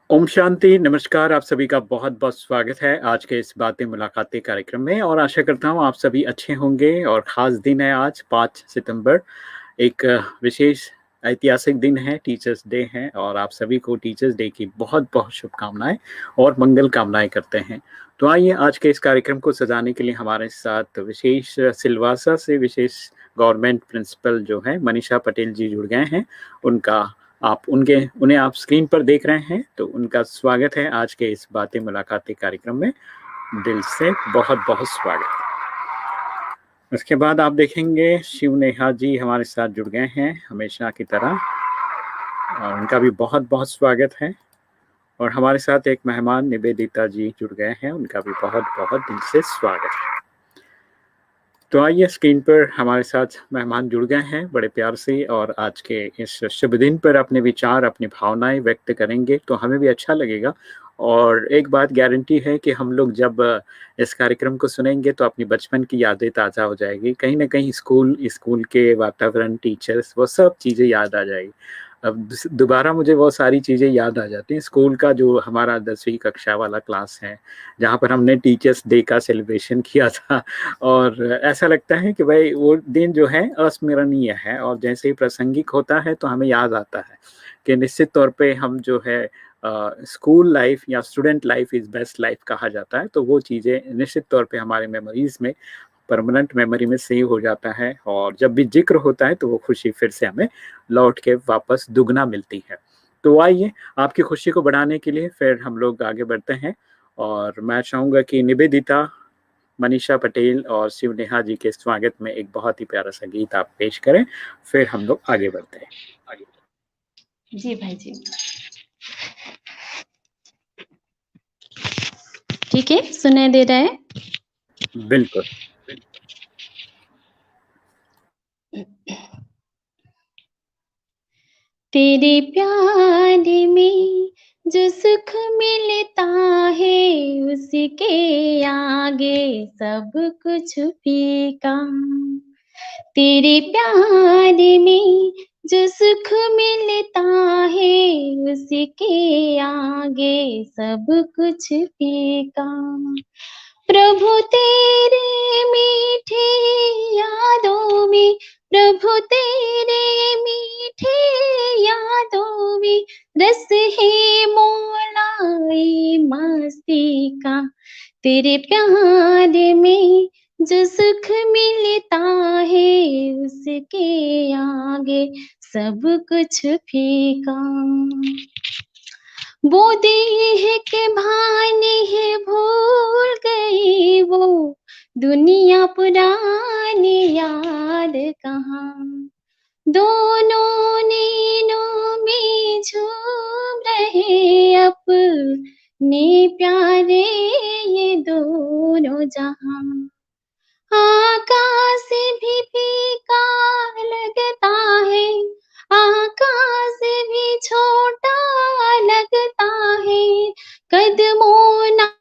ओम शांति, नमस्कार। आप सभी का बहुत-बहुत स्वागत है आज के इस बातें मुलाकातें कार्यक्रम में और आशा करता हूँ आप सभी अच्छे होंगे और ख़ास दिन है आज 5 सितंबर। एक विशेष ऐतिहासिक दिन है, टीचर्स डे है और आप सभी को टीचर्स डे की बहुत-बहुत शुभकामनाएँ और मंगल कामनाएँ करते हैं। तो आइए आज के इस कार्यक्रम को सजाने के लिए हमारे साथ विशेष सिलवासा से विशेष गवर्नमेंट प्रिंसिपल जो हैं मनीषा पटेल जी जुड़ गए हैं। उनका आप उन्हें आप स्क्रीन पर देख रहे हैं, तो उनका स्वागत है आज के इस बातें मुलाकातें कार्यक्रम में। दिल से बहुत-बहुत स्वागत। उसके बाद आप देखेंगे शिव नेहा जी हमारे साथ जुड़ गए हैं हमेशा की तरह और उनका भी बहुत-बहुत स्वागत है। और हमारे साथ एक मेहमान निवेदिता जी जुड़ गए हैं, उनका भी बहुत-बहुत दिल से स्वागत है। तो आइए स्क्रीन पर हमारे साथ मेहमान जुड़ गए हैं बड़े प्यार से और आज के इस शुभ दिन पर अपने विचार, अपनी भावनाएं व्यक्त करेंगे तो हमें भी अच्छा लगेगा। और एक बात गारंटी है कि हम लोग जब इस कार्यक्रम को सुनेंगे तो अपनी बचपन की यादें ताज़ा हो जाएगी। कहीं न कहीं स्कूल के वातावरण, टीचर्स वो सब चीज़ें याद आ जाएगी। अब दोबारा मुझे वो सारी चीज़ें याद आ जाती हैं। स्कूल का जो हमारा 10वीं कक्षा वाला क्लास है, जहाँ पर हमने टीचर्स डे का सेलिब्रेशन किया था और ऐसा लगता है कि भाई वो दिन जो है अस्मरणीय है और जैसे ही प्रासंगिक होता है तो हमें याद आता है कि निश्चित तौर पे हम जो है स्कूल लाइफ या student life is best life कहा जाता है, तो वो चीज़ें निश्चित तौर पे हमारे मेमोरीज़ में परमानेंट मेमोरी में सेव हो जाता है और जब भी ज़िक्र होता है तो वो खुशी फिर से हमें लौट के वापस दुगना मिलती है। तो आइए आपकी खुशी को बढ़ाने के लिए फिर हम लोग आगे बढ़ते हैं और मैं चाहूँगा कि निवेदिता, मनीषा पटेल और शिव नेहा जी के स्वागत में एक बहुत ही प्यारा सा गीत आप पेश करें, फिर हम लोग आगे बढ़ते हैं। जी भाई जी। ठीक है, सुनाई दे रहा है? बिल्कुल। तेरे प्यार में जो सुख मिलता है उसके आगे सब कुछ फीका। तेरे प्यार में जो सुख मिलता है उसके आगे सब कुछ फीका। प्रभु तेरे मीठे यादों में, प्रभु तेरे मीठे यादों में रस है मौलाई मस्ती का। तेरे प्यार में जो सुख मिलता है उसके आगे सब कुछ फीका। वो देह के भाने है भूल गई वो दुनिया पुरानी याद कहाँ। दोनों नैनों में झूम रहे अपने प्यारे ये दोनों जहां। आकाश भी फीका लगता है, आकाश भी छोटा लगता है, कदमों ना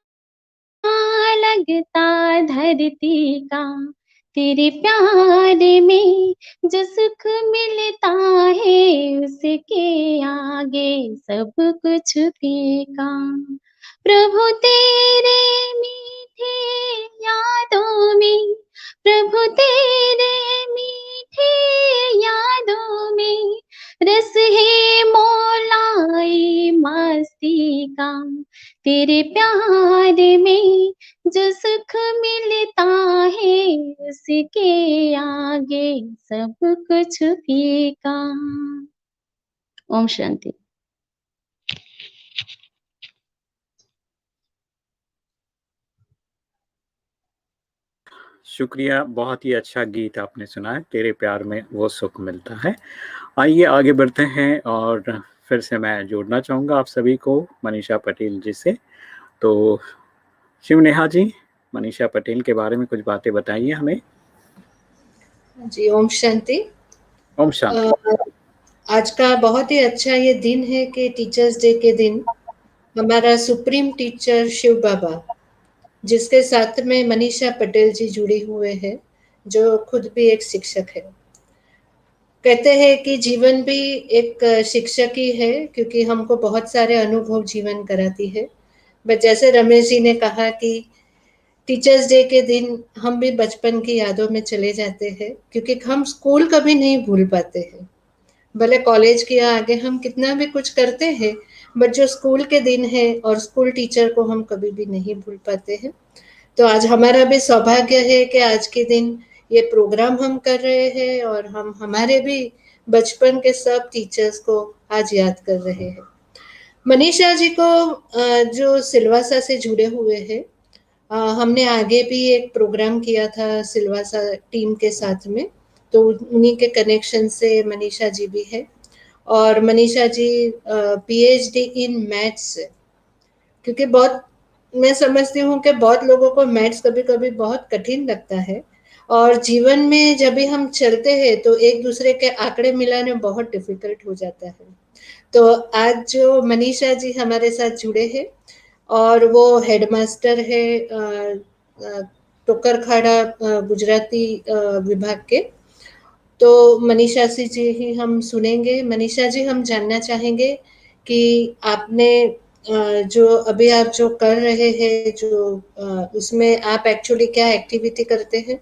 लगता धरती का। तेरे प्यार में जो सुख मिलता है उसके आगे सब कुछ फीका। प्रभु तेरे मीठे यादों में, प्रभु तेरे मीठे यादों में रस है मौलाई मस्ती का। तेरे प्यार में जो सुख मिलता है उसके आगे सब कुछ फीका। ओम शांति। शुक्रिया, बहुत ही अच्छा गीत आपने सुनाया, तेरे प्यार में वो सुख मिलता है। आइए आगे बढ़ते हैं और फिर से मैं जोड़ना चाहूँगा आप सभी को मनीषा पटेल जी से। तो शिव नेहा जी, मनीषा पटेल के बारे में कुछ बातें बताइए हमें। जी, ओम शांति। ओम शांति। आज का बहुत ही अच्छा ये दिन है कि टीचर्स डे के दिन हमारा सुप्रीम टीचर शिव बाबा, जिसके साथ में मनीषा पटेल जी जुड़े हुए हैं, जो खुद भी एक शिक्षक है। कहते हैं कि जीवन भी एक शिक्षक ही है, क्योंकि हमको बहुत सारे अनुभव जीवन कराती है। बट जैसे रमेश जी ने कहा कि टीचर्स डे के दिन हम भी बचपन की यादों में चले जाते हैं, क्योंकि हम स्कूल कभी नहीं भूल पाते हैं। भले कॉलेज के आगे हम कितना भी कुछ करते हैं, बट जो स्कूल के दिन है और स्कूल टीचर को हम कभी भी नहीं भूल पाते हैं। तो आज हमारा भी सौभाग्य है कि आज के दिन ये प्रोग्राम हम कर रहे हैं और हम हमारे भी बचपन के सब टीचर्स को आज याद कर रहे हैं। मनीषा जी को जो सिलवासा से जुड़े हुए हैं, हमने आगे भी एक प्रोग्राम किया था सिलवासा टीम के साथ में, तो उन्हीं के कनेक्शन से मनीषा जी भी है। और Manisha ji PhD in maths, क्योंकि बहुत मैं समझती हूँ कि बहुत लोगों को मैथ्स कभी कभी बहुत कठिन लगता है, और जीवन में जब भी हम चलते हैं तो एक दूसरे के आंकड़े मिलाने बहुत डिफिकल्ट हो जाता है। तो आज जो मनीषा जी हमारे साथ जुड़े हैं, और वो हेडमास्टर है टोकरखाड़ा गुजराती विभाग के। तो मनीषा जी ही हम सुनेंगे। मनीषा जी, हम जानना चाहेंगे कि आपने जो अभी आप जो कर रहे हैं, जो उसमें आप एक्चुअली क्या एक्टिविटी करते हैं,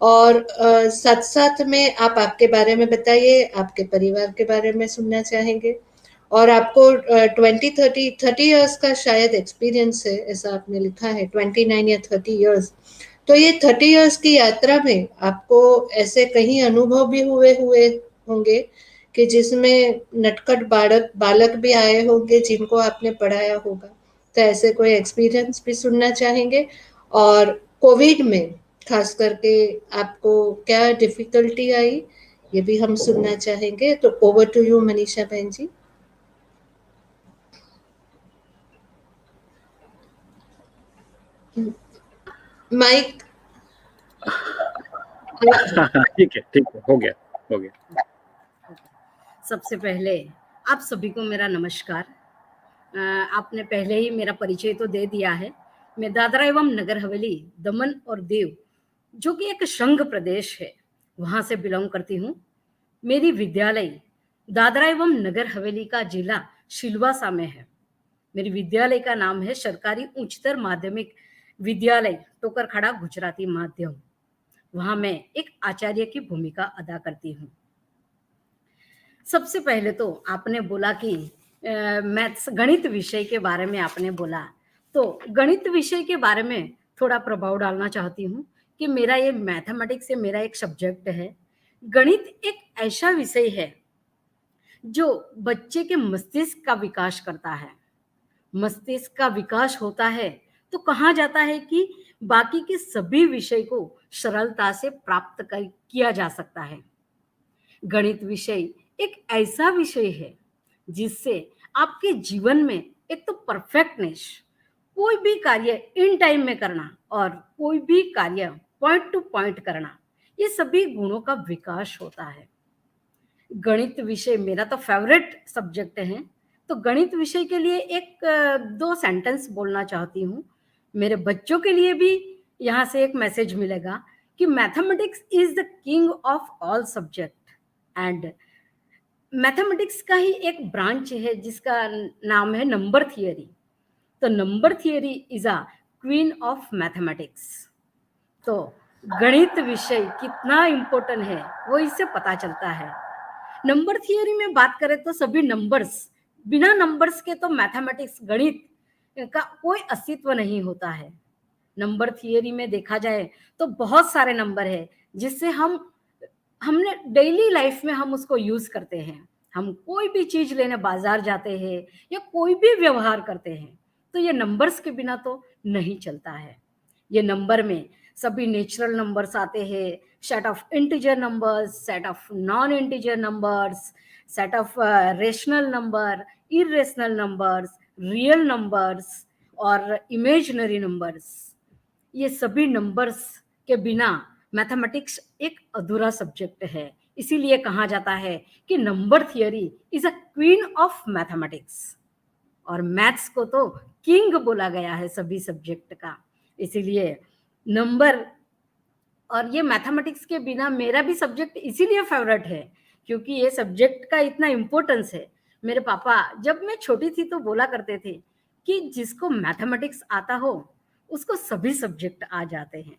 और साथ साथ में आप आपके बारे में बताइए, आपके परिवार के बारे में सुनना चाहेंगे। और आपको 30 ईयर्स का शायद एक्सपीरियंस है, ऐसा आपने लिखा है, 29 या 30 ईयर्स। तो ये 30 ईयर्स की यात्रा में आपको ऐसे कहीं अनुभव भी हुए हुए होंगे कि जिसमें नटखट बालक भी आए होंगे जिनको आपने पढ़ाया होगा। तो ऐसे कोई एक्सपीरियंस भी सुनना चाहेंगे। और कोविड में खास करके आपको क्या डिफिकल्टी आई, ये भी हम सुनना चाहेंगे। तो ओवर टू यू मनीषा बहन जी। माइक। ठीक है, हो गया, हो गया। सबसे पहले आप सभी को मेरा नमस्कार। आपने पहले ही मेरा परिचय तो दे दिया है। मैं दादरा एवं नगर हवेली, दमन और दीव, जो कि एक संघ प्रदेश है, वहां से बिलोंग करती हूँ। मेरी विद्यालय दादरा एवं नगर हवेली का जिला सिलवासा में है। मेरी विद्यालय का नाम है सरकारी उच्चतर माध्यमिक विद्यालय टोकरखाड़ा गुजराती माध्यम। वहां मैं एक आचार्य की भूमिका अदा करती हूँ। सबसे पहले तो आपने बोला कि मैथ्स गणित विषय के बारे में आपने बोला, तो गणित विषय के बारे में थोड़ा प्रभाव डालना चाहती हूँ कि मेरा ये मैथमेटिक्स से मेरा एक सब्जेक्ट है। गणित एक ऐसा विषय है जो बच्चे के मस्तिष्क का विकास करता है। मस्तिष्क का विकास होता है तो कहा जाता है कि बाकी के सभी विषय को सरलता से प्राप्त किया जा सकता है। गणित विषय एक ऐसा विषय है जिससे आपके जीवन में एक तो परफेक्टनेस, कोई भी कार्य इन टाइम में करना और कोई भी कार्य पॉइंट टू पॉइंट करना, ये सभी गुणों का विकास होता है। गणित विषय मेरा तो फेवरेट सब्जेक्ट है। तो गणित विषय के लिए एक दो सेंटेंस बोलना चाहती हूँ। मेरे बच्चों के लिए भी यहाँ से एक मैसेज मिलेगा कि mathematics is the king of all subject. And mathematics का ही एक ब्रांच है जिसका नाम है नंबर थियरी। तो number theory is a queen of mathematics. तो गणित विषय कितना इम्पोर्टेंट है वो इससे पता चलता है। नंबर थियरी में बात करें तो सभी नंबर्स, बिना नंबर्स के तो मैथमेटिक्स गणित का कोई अस्तित्व नहीं होता है। नंबर थियरी में देखा जाए तो बहुत सारे नंबर है जिससे हमने डेली लाइफ में हम उसको यूज करते हैं। हम कोई भी चीज लेने बाजार जाते हैं या कोई भी व्यवहार करते हैं तो ये नंबर्स के बिना तो नहीं चलता है। ये नंबर में सभी नेचुरल नंबर्स आते हैं, set of integer numbers, set of non integer numbers, set of rational number, irrational numbers, real numbers और इमेजिनरी नंबर्स। ये सभी नंबर्स के बिना मैथमेटिक्स एक अधूरा सब्जेक्ट है। इसीलिए कहा जाता है कि number theory is a queen of mathematics, और मैथ्स को तो किंग बोला गया है सभी सब्जेक्ट का। इसीलिए नंबर और ये मैथमेटिक्स के बिना मेरा भी सब्जेक्ट इसीलिए फेवरेट है क्योंकि ये सब्जेक्ट का इतना इम्पोर्टेंस है। मेरे पापा जब मैं छोटी थी तो बोला करते थे कि जिसको मैथमेटिक्स आता हो उसको सभी सब्जेक्ट आ जाते हैं।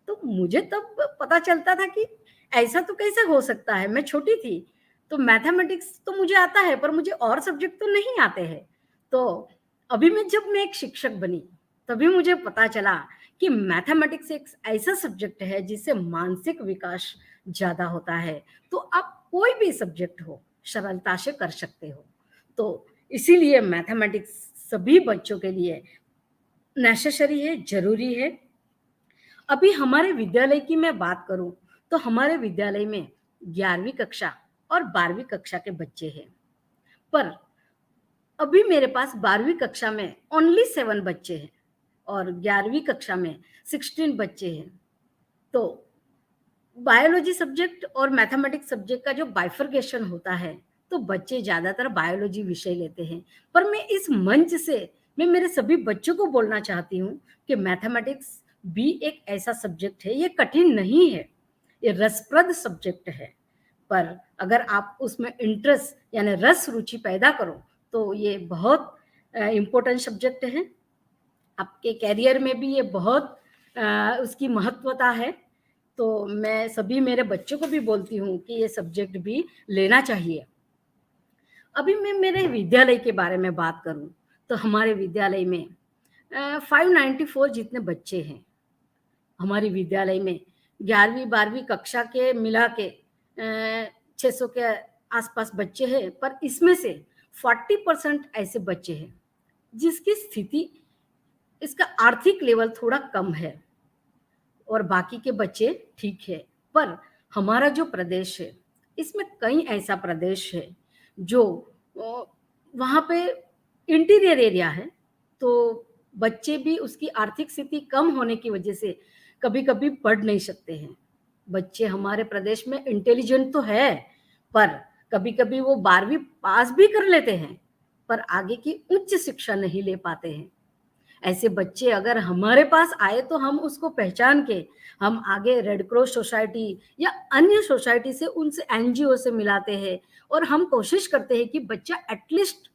तो मुझे तब पता चलता था कि ऐसा तो कैसे हो सकता है। मैं छोटी थी तो मैथमेटिक्स तो मुझे आता है पर मुझे और सब्जेक्ट तो नहीं आते हैं। तो अभी जब मैं एक शिक्षक बनी तभी मुझे पता चला कि मैथमेटिक्स एक ऐसा सब्जेक्ट है जिससे मानसिक विकास ज़्यादा होता है। तो आप कोई भी सब्जेक्ट हो सरलता से कर सकते हो। तो इसीलिए मैथमेटिक्स सभी बच्चों के लिए नेसेसरी है, ज़रूरी है। अभी हमारे विद्यालय की मैं बात करूं तो हमारे विद्यालय में 11वीं कक्षा और 12वीं कक्षा के बच्चे हैं। पर अभी मेरे पास 12वीं कक्षा में ओनली 7 बच्चे हैं और 11वीं कक्षा में 16 बच्चे हैं। तो बायोलॉजी सब्जेक्ट और मैथमेटिक्स सब्जेक्ट का जो बाइफरकेशन होता है तो बच्चे ज़्यादातर बायोलॉजी विषय लेते हैं। पर मैं इस मंच से मैं मेरे सभी बच्चों को बोलना चाहती हूँ कि मैथमेटिक्स भी एक ऐसा सब्जेक्ट है, ये कठिन नहीं है, ये रसप्रद सब्जेक्ट है। पर अगर आप उसमें इंटरेस्ट यानी रस रुचि पैदा करो तो ये बहुत इम्पोर्टेंट सब्जेक्ट है। आपके करियर में भी ये बहुत उसकी महत्वता है। तो मैं सभी मेरे बच्चों को भी बोलती हूँ कि ये सब्जेक्ट भी लेना चाहिए। अभी मैं मेरे विद्यालय के बारे में बात करूँ तो हमारे विद्यालय में 594 जितने बच्चे हैं। हमारी विद्यालय में 11वीं 12वीं कक्षा के मिला के 600 के आसपास बच्चे हैं। पर इसमें से 40% ऐसे बच्चे हैं जिसकी स्थिति इसका आर्थिक लेवल थोड़ा कम है और बाकी के बच्चे ठीक है। पर हमारा जो प्रदेश है इसमें कई ऐसा प्रदेश है जो वहाँ पे इंटीरियर एरिया है। तो बच्चे भी उसकी आर्थिक स्थिति कम होने की वजह से कभी-कभी पढ़ नहीं सकते हैं। बच्चे हमारे प्रदेश में इंटेलिजेंट तो है पर कभी-कभी वो 12वीं पास भी कर लेते हैं पर आगे की उच्च शिक्षा नहीं ले पाते हैं। ऐसे बच्चे अगर हमारे पास आए तो हम उसको पहचान के हम आगे रेड क्रॉस सोसाइटी या अन्य सोसाइटी से उनसे एनजीओ से मिलाते हैं और हम कोशिश करते हैं कि बच्चा एटलीस्ट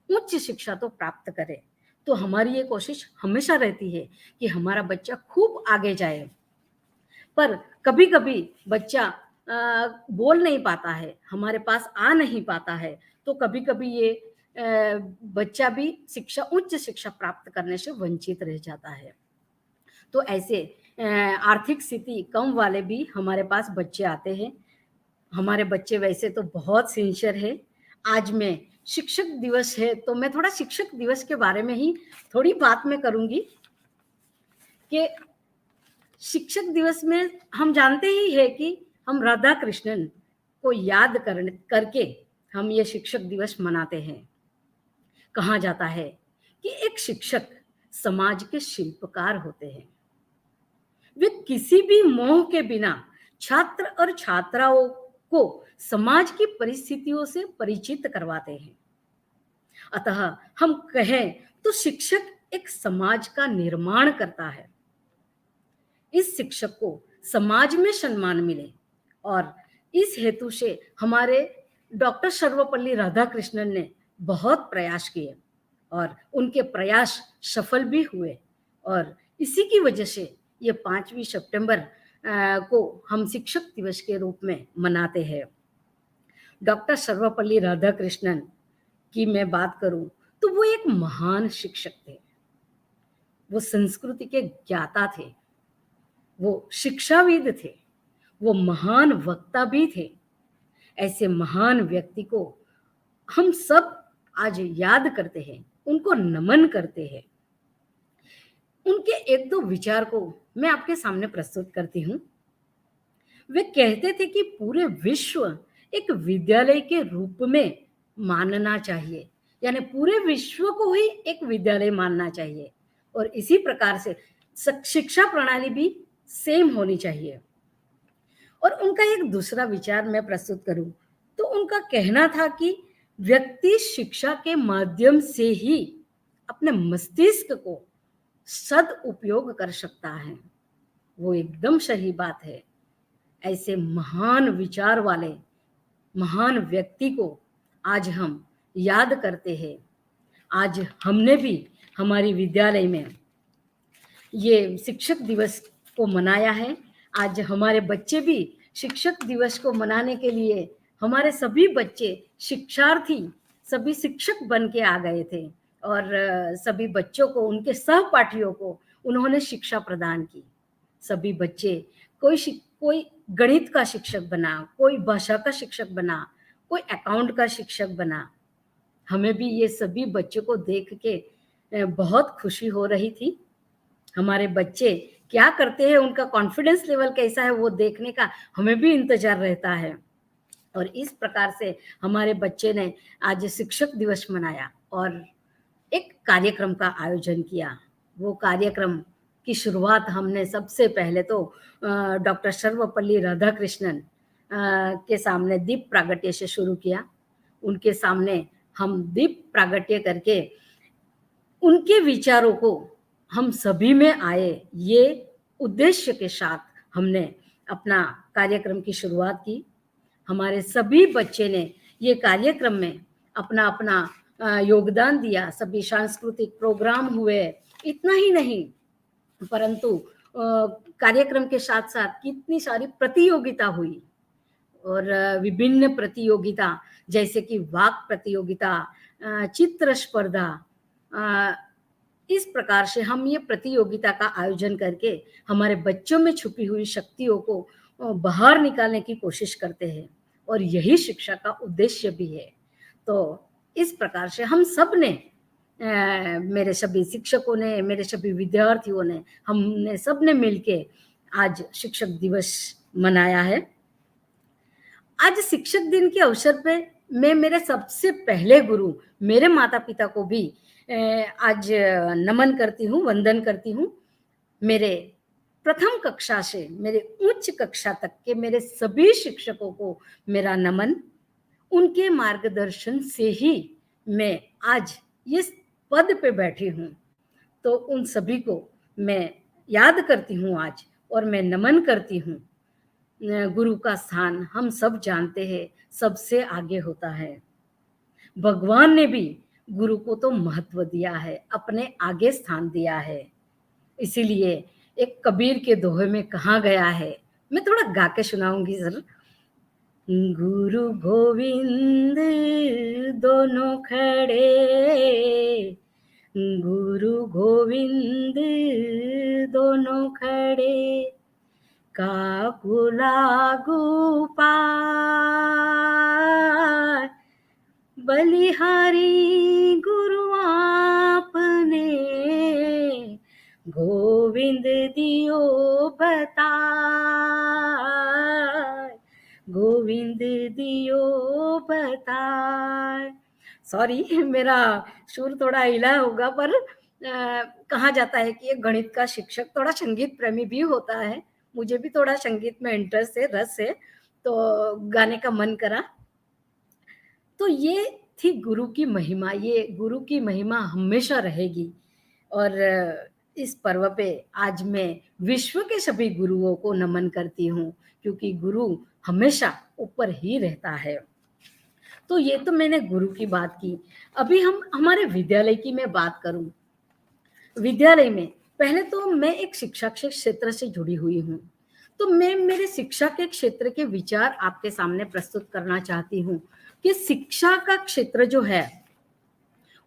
उच्च शिक्षा तो प्राप्त करे। तो हमारी ये कोशिश हमेशा रहती है कि हमारा बच्चा खूब आगे जाए। पर कभी-कभी बच्चा बोल नहीं पाता है, हमारे पास आ नहीं पाता है, तो कभी-कभी ये बच्चा भी उच्च शिक्षा प्राप्त करने से वंचित रह जाता है। तो ऐसे आर्थिक स्थिति कम वाले भी हमारे पास बच्चे आते हैं। हमारे बच्चे वैसे तो बहुत सिंसियर है। आज मैं शिक्षक दिवस है तो मैं थोड़ा शिक्षक दिवस के बारे में ही थोड़ी बात मैं करूँगी कि शिक्षक दिवस में हम जानते ही है कि हम राधा कृष्णन को याद करके हम ये शिक्षक दिवस मनाते हैं। कहा जाता है कि एक शिक्षक समाज के शिल्पकार होते हैं। वे किसी भी मोह के बिना छात्र और छात्राओं को समाज की परिस्थितियों से परिचित करवाते हैं। अतः हम कहें तो शिक्षक एक समाज का निर्माण करता है। इस शिक्षक को समाज में सम्मान मिले और इस हेतु से हमारे डॉक्टर सर्वपल्ली राधाकृष्णन ने बहुत प्रयास किए और उनके प्रयास सफल भी हुए और इसी की वजह से ये 5वीं सितंबर को हम शिक्षक दिवस के रूप में मनाते हैं। डॉक्टर सर्वपल्ली राधाकृष्णन की मैं बात करूं तो वो एक महान शिक्षक थे। वो संस्कृति के ज्ञाता थे, वो शिक्षाविद थे, वो महान वक्ता भी थे। ऐसे महान व्यक्ति को हम सब आज याद करते हैं, उनको नमन करते हैं। उनके एक दो विचार को मैं आपके सामने प्रस्तुत करती हूँ। वे कहते थे कि पूरे विश्व एक विद्यालय के रूप में मानना चाहिए, यानी पूरे विश्व को ही एक विद्यालय मानना चाहिए और इसी प्रकार से शिक्षा प्रणाली भी सेम होनी चाहिए। और उनका एक दूसरा विचार मैं प्रस्तुत करूं तो उनका कहना था कि व्यक्ति शिक्षा के माध्यम से ही अपने मस्तिष्क को सदुपयोग कर सकता है। वो एकदम सही बात है। ऐसे महान विचार वाले महान व्यक्ति को आज हम याद करते हैं। आज हमने भी हमारी विद्यालय में ये शिक्षक दिवस को मनाया है। आज हमारे बच्चे भी शिक्षक दिवस को मनाने के लिए, हमारे सभी बच्चे शिक्षार्थी सभी शिक्षक बन के आ गए थे और सभी बच्चों को, उनके सहपाठियों को उन्होंने शिक्षा प्रदान की। सभी बच्चे कोई गणित का शिक्षक बना, कोई भाषा का शिक्षक बना, कोई अकाउंट का शिक्षक बना। हमें भी ये सभी बच्चों को देख के बहुत खुशी हो रही थी। हमारे बच्चे क्या करते हैं, उनका कॉन्फिडेंस लेवल कैसा है, वो देखने का हमें भी इंतजार रहता है। और इस प्रकार से हमारे बच्चे ने आज शिक्षक दिवस मनाया और एक कार्यक्रम का आयोजन किया। वो कार्यक्रम की शुरुआत हमने सबसे पहले तो डॉक्टर सर्वपल्ली राधाकृष्णन के सामने दीप प्रागट्य से शुरू किया। उनके सामने हम दीप प्रागट्य करके उनके विचारों को हम सभी में आए, ये उद्देश्य के साथ हमने अपना कार्यक्रम की शुरुआत की। हमारे सभी बच्चे ने ये कार्यक्रम में अपना अपना योगदान दिया। सभी सांस्कृतिक प्रोग्राम हुए। इतना ही नहीं, परंतु कार्यक्रम के साथ साथ कितनी सारी प्रतियोगिता हुई और विभिन्न प्रतियोगिता जैसे कि वाक प्रतियोगिता, चित्र स्पर्धा, इस प्रकार से हम ये प्रतियोगिता का आयोजन करके हमारे बच्चों में छुपी हुई शक्तियों को बाहर निकालने की कोशिश करते हैं और यही शिक्षा का उद्देश्य भी है। तो इस प्रकार से हम सब ने, मेरे सभी शिक्षकों ने, मेरे सभी विद्यार्थियों ने, हमने सब ने मिलके आज शिक्षक दिवस मनाया है। आज शिक्षक दिन के अवसर पे मैं मेरे सबसे पहले गुरु, मेरे माता पिता को भी आज नमन करती हूँ, वंदन करती हूँ। मेरे प्रथम कक्षा से मेरे उच्च कक्षा तक के मेरे सभी शिक्षकों को मेरा नमन। उनके मार्गदर्शन से ही मैं आज इस पद पे बैठी हूँ, तो उन सभी को मैं याद करती हूँ आज और मैं नमन करती हूँ। गुरु का स्थान हम सब जानते हैं सबसे आगे होता है। भगवान ने भी गुरु को तो महत्व दिया है, अपने आगे स्थान दिया है। इसीलिए एक कबीर के दोहे में कहा गया है, मैं थोड़ा गा के सुनाऊंगी सर। गुरु गोविंद दोनों खड़े, गुरु गोविंद दोनों खड़े, काकू लागू पार, बलिहारी गुरु आपने, गोविंद दियो बताए, गोविंद दियो बताए। सॉरी, मेरा सुर थोड़ा हिला होगा, पर कहा जाता है कि एक गणित का शिक्षक थोड़ा संगीत प्रेमी भी होता है। मुझे भी थोड़ा संगीत में इंटरेस्ट है, रस है, तो गाने का मन करा। तो ये थी गुरु की महिमा। ये गुरु की महिमा हमेशा रहेगी। और इस पर्व पे आज मैं विश्व के सभी गुरुओं को नमन करती हूँ, क्योंकि गुरु हमेशा ऊपर ही रहता है। तो ये तो मैंने गुरु की बात की। अभी हम हमारे विद्यालय की मैं बात करूं। विद्यालय में पहले तो मैं एक शिक्षा के क्षेत्र से जुड़ी हुई हूँ, तो मैं मेरे शिक्षा के क्षेत्र के विचार आपके सामने प्रस्तुत करना चाहती हूँ कि शिक्षा का क्षेत्र जो है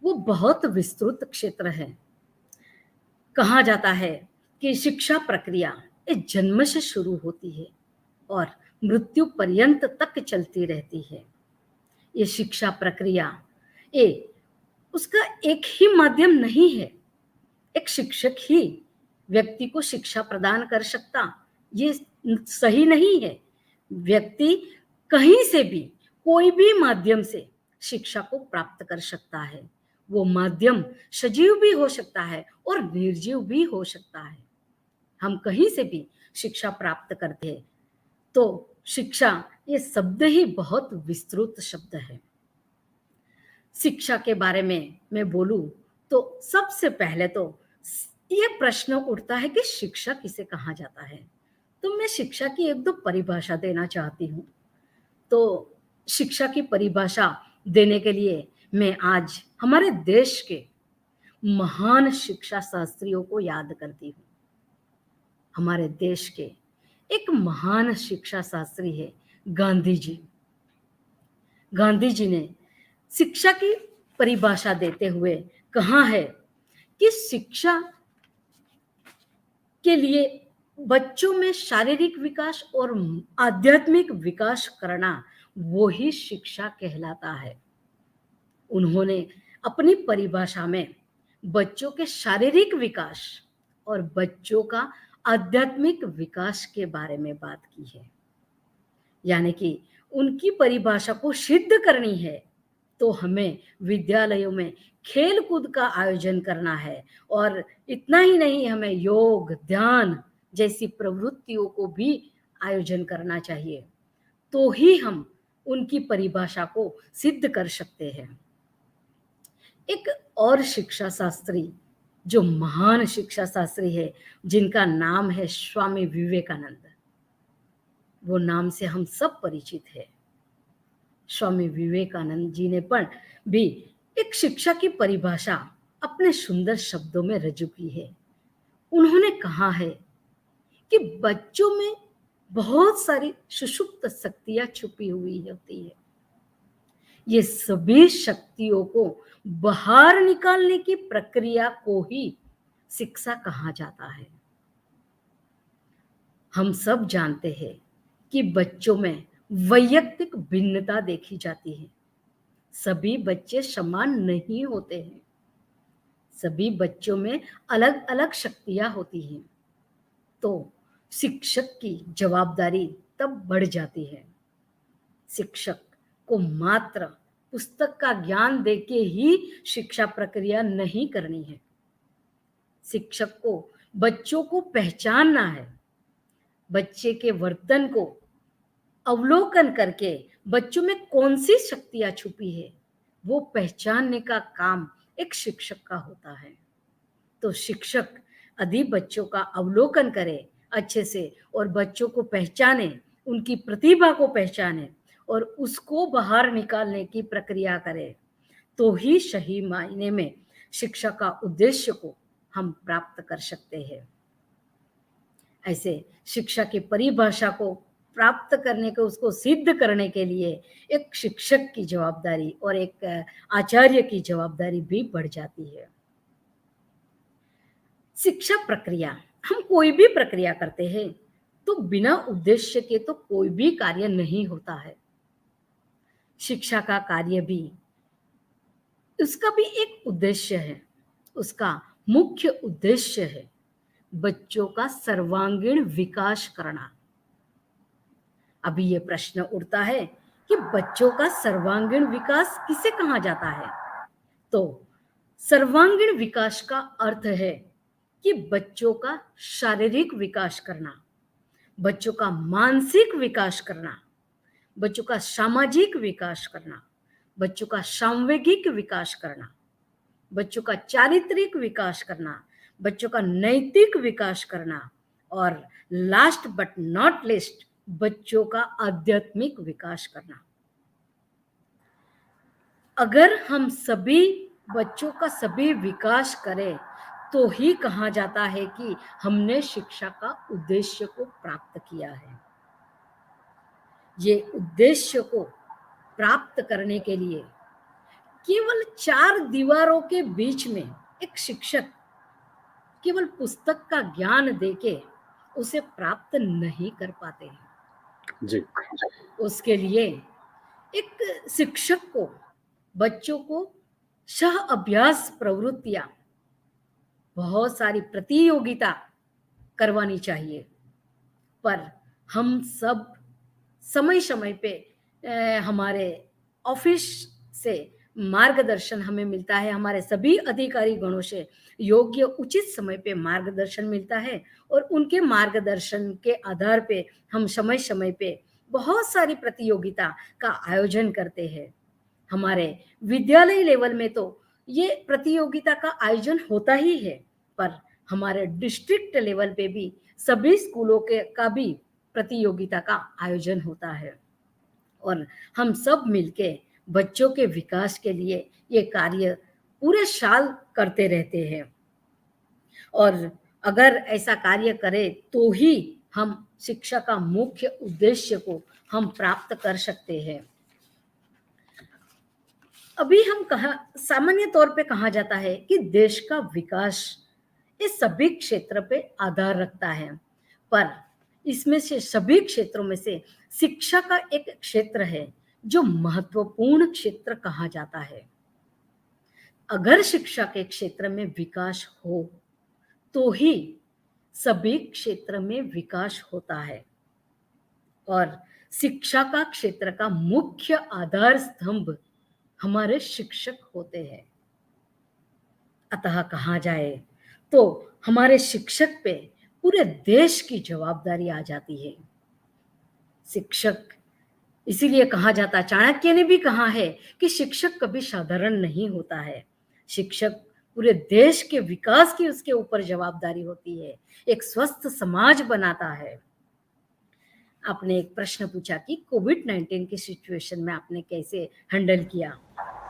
वो बहुत विस्तृत क्षेत्र है। कहा जाता है कि शिक्षा प्रक्रिया एक जन्म से शुरू होती है और मृत्यु पर्यंत तक चलती रहती है। ये शिक्षा प्रक्रिया उसका एक ही माध्यम नहीं है। एक शिक्षक ही व्यक्ति को शिक्षा प्रदान कर सकता, ये सही नहीं है। व्यक्ति कहीं से भी, कोई भी माध्यम से शिक्षा को प्राप्त कर सकता है। वो माध्यम सजीव भी हो सकता है और निर्जीव भी हो सकता है। हम कहीं से भी शिक्षा प्राप्त करते हैं। तो शिक्षा ये शब्द ही बहुत विस्तृत शब्द है। शिक्षा के बारे में मैं बोलूं तो सबसे पहले तो ये प्रश्न उठता है कि शिक्षा किसे कहा जाता है। तो मैं शिक्षा की एक दो परिभाषा देना चाहती हूँ। तो शिक्षा की परिभाषा देने के लिए मैं आज हमारे देश के महान शिक्षा शास्त्रियों को याद करती हूँ। हमारे देश के एक महान शिक्षा शास्त्री है गांधी जी। गांधी जी ने शिक्षा की परिभाषा देते हुए कहा है कि शिक्षा के लिए बच्चों में शारीरिक विकास और आध्यात्मिक विकास करना वो ही शिक्षा कहलाता है। उन्होंने अपनी परिभाषा में बच्चों के शारीरिक विकास और बच्चों का आध्यात्मिक विकास के बारे में बात की है। यानी कि उनकी परिभाषा को सिद्ध करनी है तो हमें विद्यालयों में खेल कूद का आयोजन करना है, और इतना ही नहीं, हमें योग ध्यान जैसी प्रवृत्तियों को भी आयोजन करना चाहिए, तो ही हम उनकी परिभाषा को सिद्ध कर सकते हैं। एक और शिक्षा शास्त्री जो महान शिक्षा शास्त्री है, जिनका नाम है स्वामी विवेकानंद, वो नाम से हम सब परिचित है। स्वामी विवेकानंद जी ने पर भी एक शिक्षा की परिभाषा अपने सुंदर शब्दों में रजू की है। उन्होंने कहा है कि बच्चों में बहुत सारी सुषुप्त शक्तियां छुपी हुई होती है। ये सभी शक्तियों को बाहर निकालने की प्रक्रिया को ही शिक्षा कहा जाता है। हम सब जानते हैं कि बच्चों में वैयक्तिक भिन्नता देखी जाती है। सभी बच्चे समान नहीं होते हैं। सभी बच्चों में अलग अलग शक्तियां होती हैं। तो शिक्षक की जवाबदारी तब बढ़ जाती है। शिक्षक को मात्र पुस्तक का ज्ञान देके ही शिक्षा प्रक्रिया नहीं करनी है। शिक्षक को बच्चों को पहचानना है। बच्चे के वर्तन को अवलोकन करके बच्चों में कौन सी शक्तियां छुपी है वो पहचानने का काम एक शिक्षक का होता है। तो शिक्षक यदि बच्चों का अवलोकन करे अच्छे से और बच्चों को पहचाने, उनकी प्रतिभा को पहचाने और उसको बाहर निकालने की प्रक्रिया करे, तो ही सही मायने में शिक्षा का उद्देश्य को हम प्राप्त कर सकते हैं। ऐसे शिक्षा की परिभाषा को प्राप्त करने को, उसको सिद्ध करने के लिए एक शिक्षक की जवाबदारी और एक आचार्य की जवाबदारी भी बढ़ जाती है। शिक्षा प्रक्रिया, हम कोई भी प्रक्रिया करते हैं तो बिना उद्देश्य के तो कोई भी कार्य नहीं होता है। शिक्षा का कार्य भी, उसका भी एक उद्देश्य है। उसका मुख्य उद्देश्य है बच्चों का सर्वांगीण विकास करना। अभी ये प्रश्न उठता है कि बच्चों का सर्वांगीण विकास किसे कहा जाता है? तो सर्वांगीण विकास का अर्थ है कि बच्चों का शारीरिक विकास करना, बच्चों का मानसिक विकास करना, बच्चों का सामाजिक विकास करना, बच्चों का सांवेगिक विकास करना, बच्चों का चारित्रिक विकास करना, बच्चों का नैतिक विकास करना, और लास्ट बट नॉट लीस्ट बच्चों का आध्यात्मिक विकास करना। अगर हम सभी बच्चों का सभी विकास करें तो ही कहा जाता है कि हमने शिक्षा का उद्देश्य को प्राप्त किया है। ये उद्देश्य को प्राप्त करने के लिए केवल 4 दीवारों के बीच में एक शिक्षक केवल पुस्तक का ज्ञान देके उसे प्राप्त नहीं कर पाते हैं जी। उसके लिए एक शिक्षक को बच्चों को सह अभ्यास प्रवृत्तियां, बहुत सारी प्रतियोगिता करवानी चाहिए। पर हम सब समय समय पे हमारे ऑफिस से मार्गदर्शन हमें मिलता है, हमारे सभी अधिकारी गणों से योग्य उचित समय पे मार्गदर्शन मिलता है, और उनके मार्गदर्शन के आधार पे हम समय समय पे बहुत सारी प्रतियोगिता का आयोजन करते हैं। हमारे विद्यालय लेवल में तो ये प्रतियोगिता का आयोजन होता ही है, पर हमारे डिस्ट्रिक्ट लेवल पे भी सभी स्कूलों के का भी प्रतियोगिता का आयोजन होता है। और हम सब मिलके बच्चों के विकास के लिए ये कार्य पूरे साल करते रहते हैं। और अगर ऐसा कार्य करें तो ही हम शिक्षा का मुख्य उद्देश्य को हम प्राप्त कर सकते हैं। अभी हम सामान्य तौर पे कहा जाता है कि देश का विकास इस सभी क्षेत्र पे आधार रखता है, पर इसमें से सभी क्षेत्रों में से शिक्षा का एक क्षेत्र है जो महत्वपूर्ण क्षेत्र कहा जाता है। अगर शिक्षा के क्षेत्र में विकास हो तो ही सभी क्षेत्र में विकास होता है, और शिक्षा का क्षेत्र का मुख्य आधार स्तंभ हमारे शिक्षक होते हैं। अतः कहा जाए तो हमारे शिक्षक पे पूरे देश की जवाबदारी आ जाती है। शिक्षक, इसीलिए कहा जाता, चाणक्य ने भी कहा है कि शिक्षक कभी साधारण नहीं होता है। शिक्षक पूरे देश के विकास की उसके ऊपर जवाबदारी होती है, एक स्वस्थ समाज बनाता है। आपने एक प्रश्न पूछा कि कोविड-19 की सिचुएशन में आपने कैसे हैंडल किया।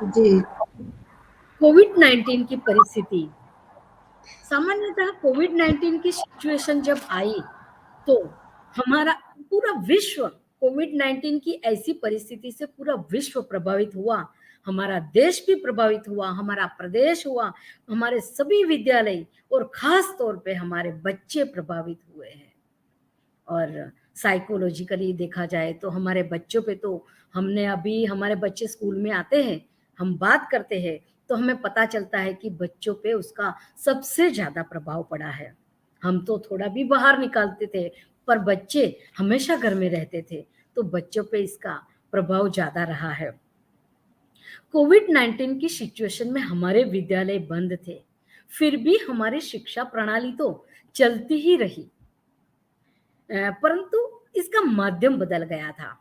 जी, कोविड-19 की परिस्थिति, सामान्यतः कोविड-19 की सिचुएशन जब आई तो हमारा पूरा विश्व कोविड-19 की ऐसी परिस्थिति से पूरा विश्व प्रभावित हुआ। हमारा देश भी प्रभावित हुआ, हमारा प्रदेश हुआ, हमारे सभी विद्यालय और खास तौर पे हमारे बच्चे प्रभावित हुए हैं। और साइकोलॉजिकली देखा जाए तो हमारे बच्चों पे तो हमने अभी, हमारे बच्चे स्कूल में आते हैं, हम बात करते हैं तो हमें पता चलता है कि बच्चों पे उसका सबसे ज़्यादा प्रभाव पड़ा है। हम तो थोड़ा भी बाहर निकालते थे, पर बच्चे हमेशा घर में रहते थे, तो बच्चों पे इसका प्रभाव ज़्यादा रहा है। कोविड-19 की सिचुएशन में हमारे विद्यालय बंद थे, फिर भी हमारी शिक्षा प्रणाली तो चलती ही रही, परंतु इसका माध्यम बदल गया था।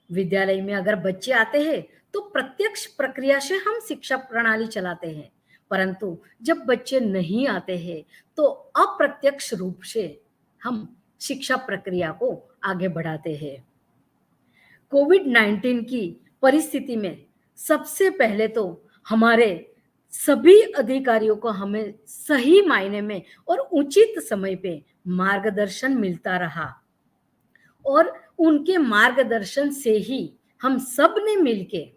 विद्यालय में अगर बच्चे आते हैं तो प्रत्यक्ष प्रक्रिया से हम शिक्षा प्रणाली चलाते हैं, परंतु जब बच्चे नहीं आते हैं तो अप्रत्यक्ष रूप से हम शिक्षा प्रक्रिया को आगे बढ़ाते हैं। कोविड-19 की परिस्थिति में सबसे पहले तो हमारे सभी अधिकारियों को हमें सही मायने में और उचित समय पे मार्गदर्शन मिलता रहा, और उनके मार्गदर्शन से ही हम सब ने मिलके,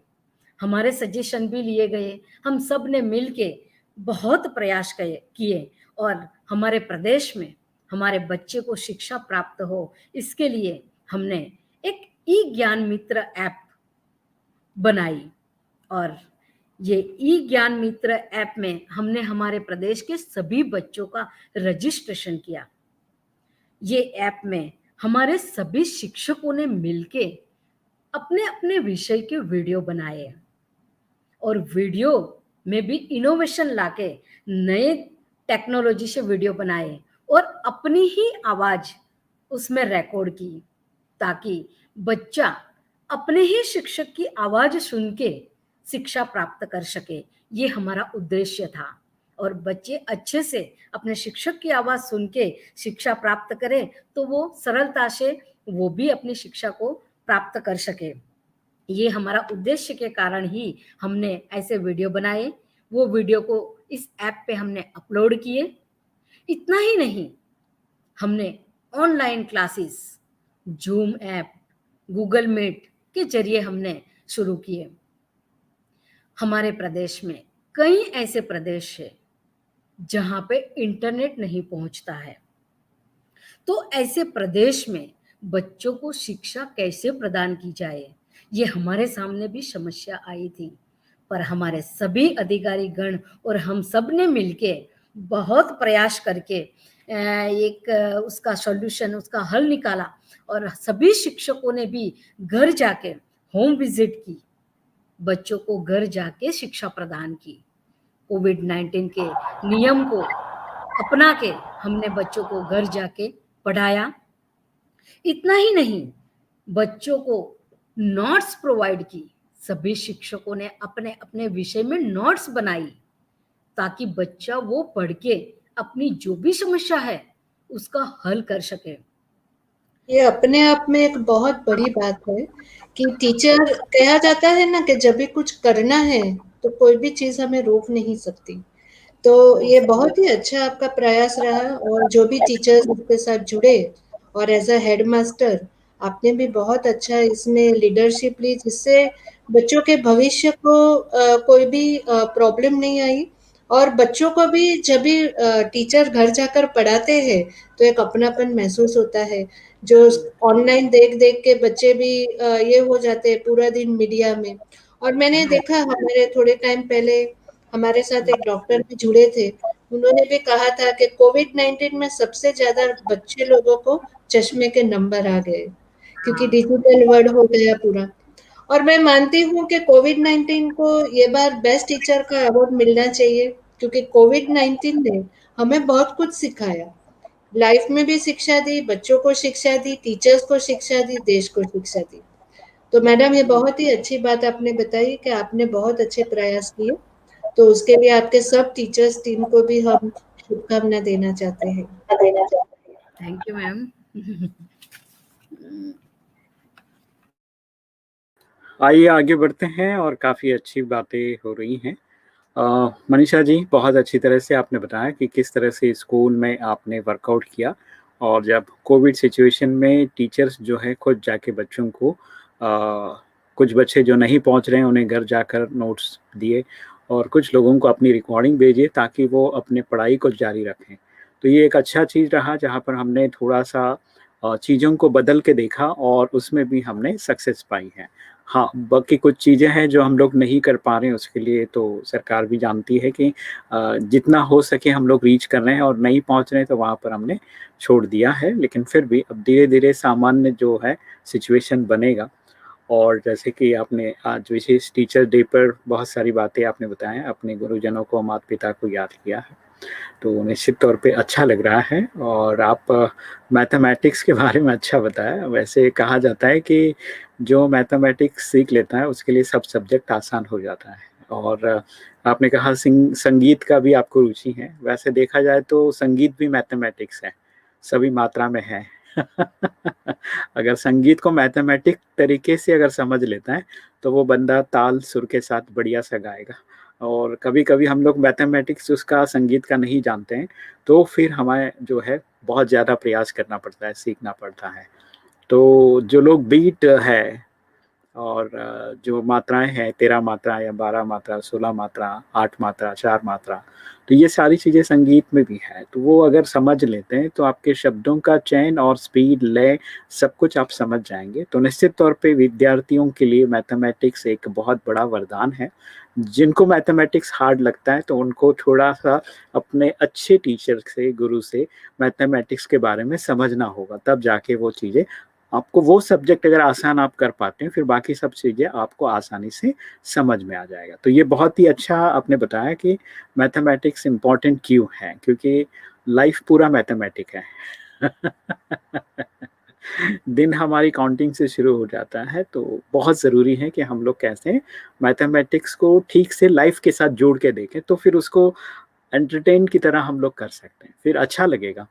हमारे सजेशन भी लिए गए, हम सब ने मिलके बहुत प्रयास किए, और हमारे प्रदेश में हमारे बच्चे को शिक्षा प्राप्त हो, इसके लिए हमने एक ई ज्ञान मित्र ऐप बनाई। और ये ई ज्ञान मित्र ऐप में हमने हमारे प्रदेश के सभी बच्चों का रजिस्ट्रेशन किया। ये ऐप में हमारे सभी शिक्षकों ने मिलके अपने अपने विषय के वीडियो बनाए, और वीडियो में भी इनोवेशन लाके नए टेक्नोलॉजी से वीडियो बनाए और अपनी ही आवाज उसमें रिकॉर्ड की, ताकि बच्चा अपने ही शिक्षक की आवाज सुन के शिक्षा प्राप्त कर सके। ये हमारा उद्देश्य था, और बच्चे अच्छे से अपने शिक्षक की आवाज सुन के शिक्षा प्राप्त करें तो वो सरलता से वो भी अपनी शिक्षा को प्राप्त कर सके। ये हमारा उद्देश्य के कारण ही हमने ऐसे वीडियो बनाए। वो वीडियो को इस ऐप पे हमने अपलोड किए। इतना ही नहीं, हमने online classes Zoom app, Google Meet के जरिए हमने शुरू किए। हमारे प्रदेश में कई ऐसे प्रदेश है जहां पे इंटरनेट नहीं पहुंचता है, तो ऐसे प्रदेश में बच्चों को शिक्षा कैसे प्रदान की जाए, ये हमारे सामने भी समस्या आई थी। पर हमारे सभी अधिकारी गण और हम सब ने मिलके बहुत प्रयास करके एक उसका सॉल्यूशन, उसका हल निकाला, और सभी शिक्षकों ने भी घर जाके होम विजिट की, बच्चों को घर जाके शिक्षा प्रदान की। कोविड-19 के नियम को अपना के हमने बच्चों को घर जाके पढ़ाया। इतना ही नहीं, बच्चों को नोट्स प्रोवाइड की। सभी शिक्षकों ने अपने अपने विषय में नोट्स बनाई, ताकि बच्चा वो पढ़ के अपनी जो भी समस्या है उसका हल कर सके। ये अपने आप में एक बहुत बड़ी बात है कि टीचर, कहा जाता है ना कि जब भी कुछ करना है तो कोई भी चीज हमें रोक नहीं सकती। तो ये बहुत ही अच्छा आपका प्रयास रहा, और जो भी टीचर्स उसके साथ जुड़े, और एज अ हेड मास्टर आपने भी बहुत अच्छा इसमें लीडरशिप ली, जिससे बच्चों के भविष्य को कोई भी प्रॉब्लम नहीं आई। और बच्चों को भी जब भी टीचर घर जाकर पढ़ाते हैं तो एक अपनापन महसूस होता है। जो ऑनलाइन देख देख के बच्चे भी ये हो जाते हैं पूरा दिन मीडिया में। और मैंने देखा, हमारे थोड़े टाइम पहले हमारे साथ एक डॉक्टर भी जुड़े थे, उन्होंने भी कहा था कि कोविड-19 में सबसे ज्यादा बच्चे लोगों को चश्मे के नंबर आ गए, क्योंकि डिजिटल वर्ल्ड हो गया पूरा। और मैं मानती हूँ कि कोविड-19 को ये बार बेस्ट टीचर का अवार्ड मिलना चाहिए, क्योंकि कोविड-19 ने हमें बहुत कुछ सिखाया। लाइफ में भी शिक्षा दी, बच्चों को शिक्षा दी, टीचर्स को शिक्षा दी, देश को शिक्षा दी। तो मैडम, ये बहुत ही अच्छी बात आपने बताई कि आपने बहुत अच्छे प्रयास किए। तो उसके लिए आपके सब टीचर्स टीम को भी हम शुभकामना देना चाहते हैं। Thank you ma'am. आइए आगे बढ़ते हैं और काफ़ी अच्छी बातें हो रही हैं। मनीषा जी, बहुत अच्छी तरह से आपने बताया कि किस तरह से स्कूल में आपने वर्कआउट किया और जब कोविड सिचुएशन में टीचर्स जो है खुद जाके बच्चों को कुछ बच्चे जो नहीं पहुंच रहे हैं उन्हें घर जाकर नोट्स दिए और कुछ लोगों को अपनी रिकॉर्डिंग भेजिए ताकि वो अपने पढ़ाई को जारी रखें। तो ये एक अच्छा चीज़ रहा जहाँ पर हमने थोड़ा सा चीज़ों को बदल के देखा और उसमें भी हमने सक्सेस पाई है। हाँ, बाकी कुछ चीज़ें हैं जो हम लोग नहीं कर पा रहे हैं, उसके लिए तो सरकार भी जानती है कि जितना हो सके हम लोग रीच कर रहे हैं और नहीं पहुँच रहे हैं तो वहाँ पर हमने छोड़ दिया है। लेकिन फिर भी अब धीरे-धीरे सामान्य जो है सिचुएशन बनेगा और जैसे कि आपने आज विशेष टीचर डे पर बहुत सारी बातें आपने बताएँ, अपने गुरुजनों को, माता-पिता को याद किया है। तो निश्चित तौर पे अच्छा लग रहा है और आप मैथमेटिक्स के बारे में अच्छा बताया। वैसे कहा जाता है कि जो मैथमेटिक्स सीख लेता है उसके लिए सब सब्जेक्ट आसान हो जाता है और आपने कहा संगीत का भी आपको रुचि है। वैसे देखा जाए तो संगीत भी मैथमेटिक्स है, सभी मात्रा में है। अगर संगीत को मैथमेटिक तरीके से अगर समझ लेता है, तो वो बंदा ताल सुर के साथ बढ़िया सा गाएगा। और कभी-कभी हम लोग मैथमेटिक्स उसका संगीत का नहीं जानते हैं, तो फिर हमें जो है बहुत ज़्यादा प्रयास करना पड़ता है, सीखना पड़ता है। तो जो लोग बीट है और जो मात्राएँ हैं 13 मात्रा या 12 मात्रा, 16 मात्रा, 8 मात्रा, 4 मात्रा, तो ये सारी चीज़ें संगीत में भी हैं। तो वो अगर समझ लेते हैं तो आपके शब्दों का चयन और स्पीड, लय सब कुछ आप समझ जाएँगे। तो निश्चित तौर पे विद्यार्थियों के लिए मैथमेटिक्स एक बहुत बड़ा वरदान है। जिनको मैथमेटिक्स हार्ड लगता है तो उनको थोड़ा-सा अपने अच्छे टीचर से, गुरु से मैथमेटिक्स के बारे में समझना होगा, तब जाके वो चीज़ें आपको वो सब्जेक्ट अगर आसान आप कर पाते हैं, फिर बाकी सब चीज़ें आपको आसानी से समझ में आ जाएगा। तो ये बहुत ही अच्छा आपने बताया कि मैथमेटिक्स इम्पोर्टेंट क्यों है, क्योंकि लाइफ पूरा मैथमेटिक है। दिन हमारी काउंटिंग से शुरू हो जाता है, तो बहुत ज़रूरी है कि हम लोग कैसे मैथमेटिक्स को ठीक से लाइफ के साथ जोड़ के देखें, तो फिर उसको एंटरटेन की तरह हम लोग कर सकते हैं, फिर अच्छा लगेगा।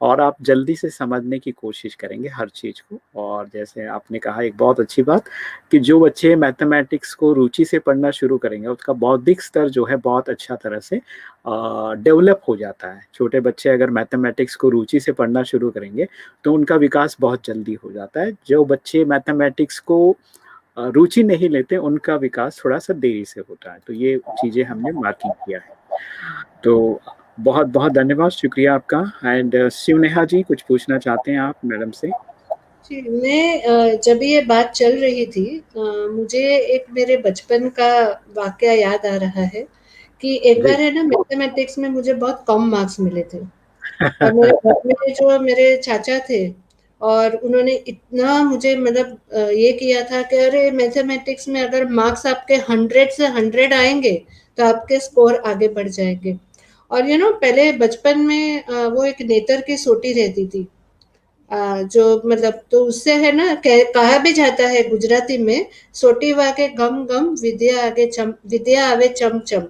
और आप जल्दी से समझने की कोशिश करेंगे हर चीज़ को और जैसे आपने कहा एक बहुत अच्छी बात कि जो बच्चे मैथमेटिक्स को रुचि से पढ़ना शुरू करेंगे, उसका बौद्धिक स्तर जो है बहुत अच्छा तरह से डेवलप हो जाता है। छोटे बच्चे अगर मैथमेटिक्स को रुचि से पढ़ना शुरू करेंगे, तो उनका विकास बहुत जल्दी हो जाता है। जो बच्चे मैथमेटिक्स को रुचि नहीं लेते, उनका विकास थोड़ा-सा देरी से होता है। तो ये चीज़ें हमने मार्किंग किया है। तो बहुत-बहुत धन्यवाद, शुक्रिया आपका एंड शिवनेहा जी कुछ पूछना चाहते हैं आप मैडम से? जी, मैं जब ये बात चल रही थी, मुझे एक मेरे बचपन का वाक़या याद आ रहा है कि एक जी। बार है ना, मैथमेटिक्स में मुझे बहुत कम मार्क्स मिले थे। और मेरे घर में जो मेरे चाचा थे, और उन्होंने इतना मुझे मतलब ये किया था कि अरे, मैथमेटिक्स में अगर मार्क्स आपके 100 से 100 आएँगे, तो आपके स्कोर आगे बढ़ जाएँगे। और पहले बचपन में वो एक नेतर की सोटी रहती थी, जो मतलब, तो उससे है ना, कहा भी जाता है गुजराती में, सोटी वागे गम गम विद्या आवे चम चम।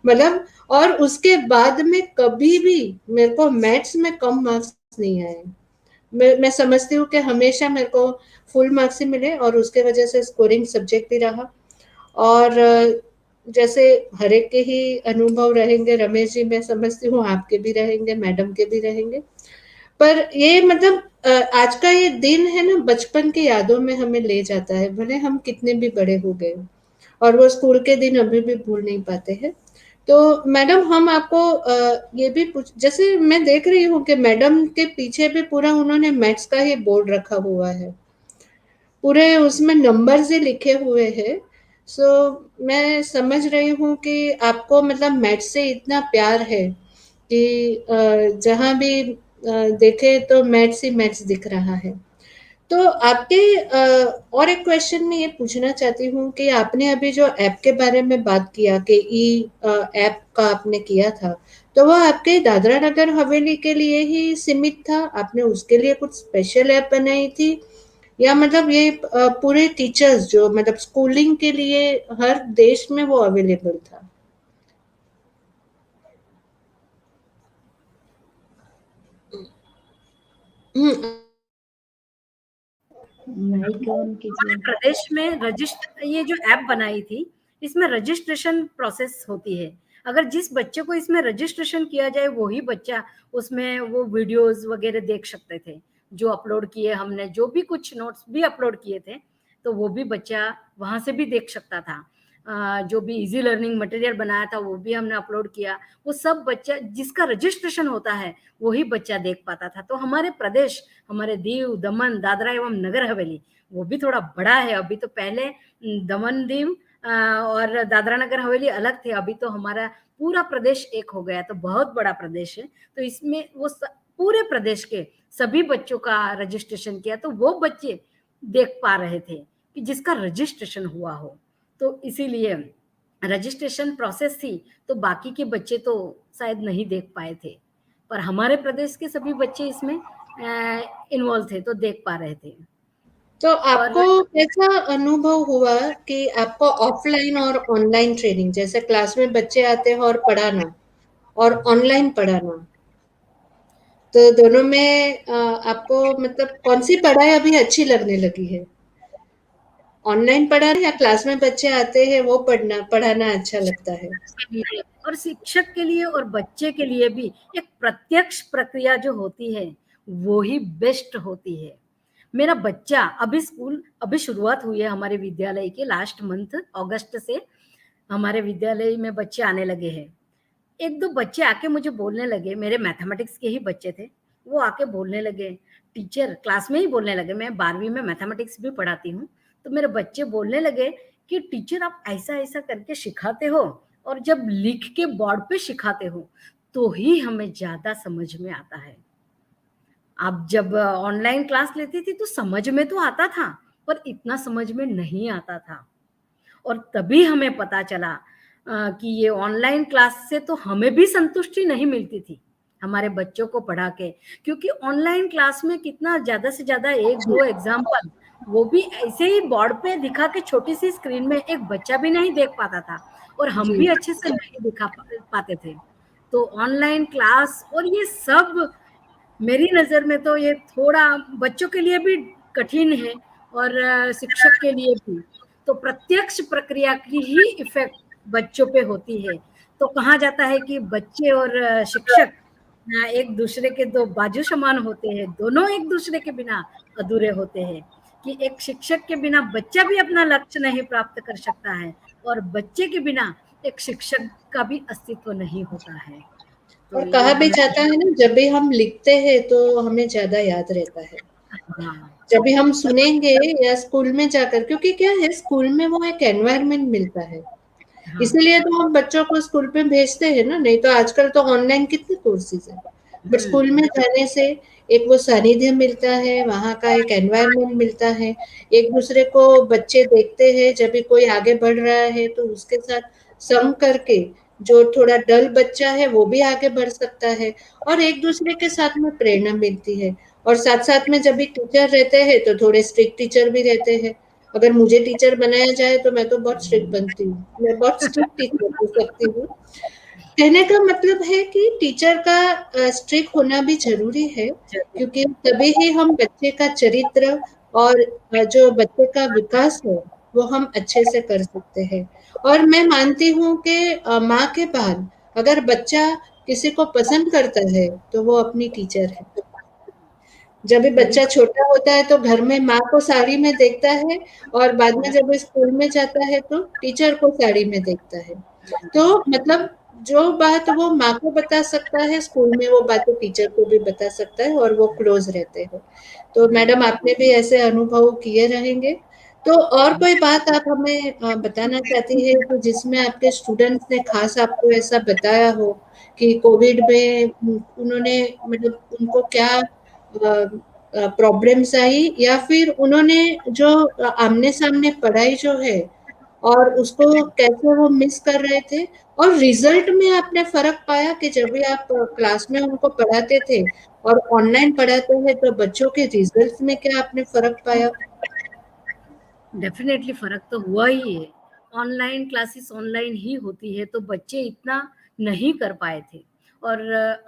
मतलब, और उसके बाद में कभी भी मेरे को मैथ्स में कम मार्क्स नहीं आए। मैं समझती हूँ कि हमेशा मेरे को फुल मार्क्स ही मिले, और उसके वजह से स्कोरिंग सब्जेक्ट भी रहा। और जैसे हर एक के ही अनुभव रहेंगे रमेश जी, मैं समझती हूँ आपके भी रहेंगे, मैडम के भी रहेंगे। पर ये मतलब आज का ये दिन है ना, बचपन की यादों में हमें ले जाता है, भले हम कितने भी बड़े हो गए, और वो स्कूल के दिन अभी भी भूल नहीं पाते हैं। तो मैडम हम आपको ये भी पूछ, जैसे मैं देख रही हूँ कि मैडम के पीछे भी पूरा उन्होंने मैथ्स का ही बोर्ड रखा हुआ है, पूरे उसमें नंबर्स ही लिखे हुए हैं। सो मैं समझ रही हूँ कि आपको मतलब मैथ्स से इतना प्यार है कि जहाँ भी देखे तो मैथ्स ही मैथ्स दिख रहा है। तो आपके और एक क्वेश्चन मैं ये पूछना चाहती हूँ कि आपने अभी जो ऐप के बारे में बात किया कि ऐप का आपने किया था, तो वो आपके दादरा नगर हवेली के लिए ही सीमित था? आपने उसके लिए कुछ स्पेशल ऐप बनाई थी, या मतलब ये पूरे टीचर्स जो मतलब स्कूलिंग के लिए हर देश में वो अवेलेबल था? माइक ऑन हमारे कीजिए। प्रदेश में रजिस्टर ये जो ऐप बनाई थी, इसमें रजिस्ट्रेशन प्रोसेस होती है। अगर जिस बच्चे को इसमें रजिस्ट्रेशन किया जाए वही बच्चा उसमें वो वीडियोस वगैरह देख सकते थे जो अपलोड किए हमने, जो भी कुछ नोट्स भी अपलोड किए थे तो वो भी बच्चा वहां से भी देख सकता था। जो भी इजी लर्निंग मटेरियल बनाया था वो भी हमने अपलोड किया। वो सब बच्चा जिसका रजिस्ट्रेशन होता है वही बच्चा देख पाता था। तो हमारे प्रदेश, हमारे दीव, दमन, दादरा एवं नगर हवेली वो भी थोड़ा बड़ा है। अभी तो पहले दमन, दीव और दादरा नगर हवेली अलग थे, अभी तो हमारा पूरा प्रदेश एक हो गया, तो बहुत बड़ा प्रदेश है। तो इसमें वो पूरे प्रदेश के सभी बच्चों का रजिस्ट्रेशन किया, तो वो बच्चे देख पा रहे थे कि जिसका रजिस्ट्रेशन हुआ हो। तो इसीलिए रजिस्ट्रेशन प्रोसेस थी, तो बाकी के बच्चे तो शायद नहीं देख पाए थे, पर हमारे प्रदेश के सभी बच्चे इसमें इन्वॉल्व थे तो देख पा रहे थे। तो और आपको कैसा अनुभव हुआ कि आपको ऑफलाइन और ऑनलाइन ट्रेनिंग, जैसे क्लास में बच्चे आते हैं और पढ़ाना, और ऑनलाइन पढ़ाना, तो दोनों में आपको मतलब कौन सी पढ़ाई अभी अच्छी लगने लगी है? ऑनलाइन पढ़ाना या क्लास में बच्चे आते हैं वो पढ़ाना अच्छा लगता है? के लिए और शिक्षक के लिए और बच्चे के लिए भी एक प्रत्यक्ष प्रक्रिया जो होती है वो ही बेस्ट होती है। मेरा बच्चा अभी शुरुआत हुई है हमारे विद्यालय के, लास्ट मंथ अगस्त से हमारे विद्यालय में बच्चे आने लगे हैं। एक दो बच्चे आके मुझे बोलने लगे, मेरे मैथमेटिक्स के ही बच्चे थे, वो आके बोलने लगे, टीचर क्लास में ही बोलने लगे, मैं 12वीं में मैथमेटिक्स भी पढ़ाती हूँ, तो मेरे बच्चे बोलने लगे कि टीचर आप ऐसा-ऐसा करके सिखाते हो और जब लिख के बोर्ड पे सिखाते हो, तो ही हमें ज़्यादा समझ में आता है। आप जब ऑनलाइन क्लास लेती थी तो समझ में तो आता था, पर इतना समझ में नहीं आता था। और तभी हमें पता चला कि ये ऑनलाइन क्लास से तो हमें भी संतुष्टि नहीं मिलती थी हमारे बच्चों को पढ़ा के, क्योंकि ऑनलाइन क्लास में कितना ज्यादा से ज्यादा एक जी, दो एग्जाम्पल, वो भी ऐसे ही बोर्ड पे दिखा के छोटी सी स्क्रीन में एक बच्चा भी नहीं देख पाता था और हम जी। भी अच्छे से नहीं दिखा पाते थे। तो ऑनलाइन क्लास और ये सब मेरी नज़र में तो ये थोड़ा बच्चों के लिए भी कठिन है और शिक्षक के लिए भी। तो प्रत्यक्ष प्रक्रिया की ही इफ़ेक्ट बच्चों पे होती है। तो कहा जाता है कि बच्चे और शिक्षक एक दूसरे के दो बाजू समान होते हैं, दोनों एक दूसरे के बिना अधूरे होते हैं, कि एक शिक्षक के बिना बच्चा भी अपना लक्ष्य नहीं प्राप्त कर सकता है और बच्चे के बिना एक शिक्षक का भी अस्तित्व नहीं होता है। तो और ये कहा भी हमें जाता है ना, जब भी हम लिखते हैं तो हमें ज़्यादा याद रहता है। हाँ, जब भी हम और सुनेंगे या स्कूल में जाकर, क्योंकि क्या है स्कूल में वो एक एनवायरनमेंट मिलता है, हाँ, इसीलिए तो हम बच्चों को स्कूल में भेजते हैं ना, नहीं तो आजकल तो ऑनलाइन कितने कोर्सेज हैं। बट स्कूल में जाने से एक वो सानिध्य मिलता है, वहाँ का एक एनवायरनमेंट मिलता है, एक दूसरे को बच्चे देखते हैं, जब भी कोई आगे बढ़ रहा है तो उसके साथ संग करके जो थोड़ा डल बच्चा है वो भी आगे बढ़ सकता है, और एक दूसरे के साथ में प्रेरणा मिलती है। और साथ साथ में जब भी टीचर रहते हैं तो थोड़े स्ट्रिक्ट टीचर भी रहते हैं। अगर मुझे टीचर बनाया जाए तो मैं तो बहुत स्ट्रिक्ट बनती हूँ, मैं बहुत स्ट्रिक्ट टीचर हो सकती हूँ। कहने का मतलब है कि टीचर का स्ट्रिक्ट होना भी जरूरी है, क्योंकि तभी ही हम बच्चे का चरित्र और जो बच्चे का विकास है वो हम अच्छे से कर सकते हैं। और मैं मानती हूँ कि माँ के बाद अगर बच्चा किसी को पसंद करता है तो वो अपनी टीचर है। जब भी बच्चा छोटा होता है तो घर में माँ को साड़ी में देखता है, और बाद में जब वो स्कूल में जाता है तो टीचर को साड़ी में देखता है। तो मतलब जो बात वो माँ को बता सकता है स्कूल में, वो बात वो टीचर को भी बता सकता है, और वो क्लोज रहते हैं। तो मैडम आपने भी ऐसे अनुभव किए रहेंगे। तो और कोई बात आप हमें बताना चाहती है कि जिसमें आपके स्टूडेंट्स ने खास आपको ऐसा बताया हो कि कोविड में उन्होंने मतलब उनको क्या प्रॉब्लम्स आई, या फिर उन्होंने जो आमने सामने पढ़ाई जो है और उसको कैसे वो मिस कर रहे थे, और रिजल्ट में आपने फर्क पाया कि जब भी आप क्लास में उनको पढ़ाते थे और ऑनलाइन पढ़ाते हैं तो बच्चों के रिजल्ट्स में क्या आपने फर्क पाया? डेफिनेटली फर्क तो हुआ ही है। ऑनलाइन क्लासेस ऑनलाइन ही होती है तो बच्चे इतना नहीं कर पाए थे। और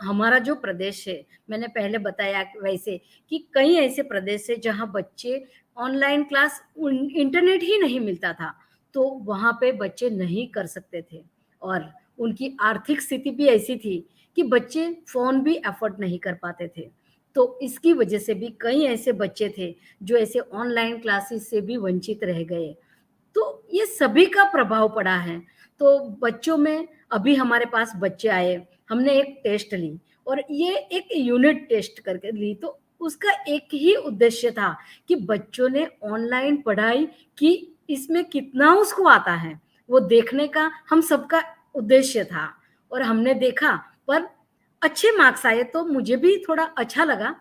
हमारा जो प्रदेश है, मैंने पहले बताया वैसे कि कई ऐसे प्रदेश है जहाँ बच्चे ऑनलाइन क्लास इंटरनेट ही नहीं मिलता था, तो वहाँ पे बच्चे नहीं कर सकते थे। और उनकी आर्थिक स्थिति भी ऐसी थी कि बच्चे फोन भी अफोर्ड नहीं कर पाते थे। तो इसकी वजह से भी कई ऐसे बच्चे थे जो ऐसे ऑनलाइन क्लासेस से भी वंचित रह गए। तो ये सभी का प्रभाव पड़ा है। तो बच्चों में अभी हमारे पास बच्चे आए, हमने एक टेस्ट ली और ये एक यूनिट टेस्ट करके ली, तो उसका एक ही उद्देश्य था कि बच्चों ने ऑनलाइन पढ़ाई की, इसमें कितना उसको आता है वो देखने का हम सबका उद्देश्य था। और हमने देखा पर अच्छे मार्क्स आए तो मुझे भी थोड़ा अच्छा लगा।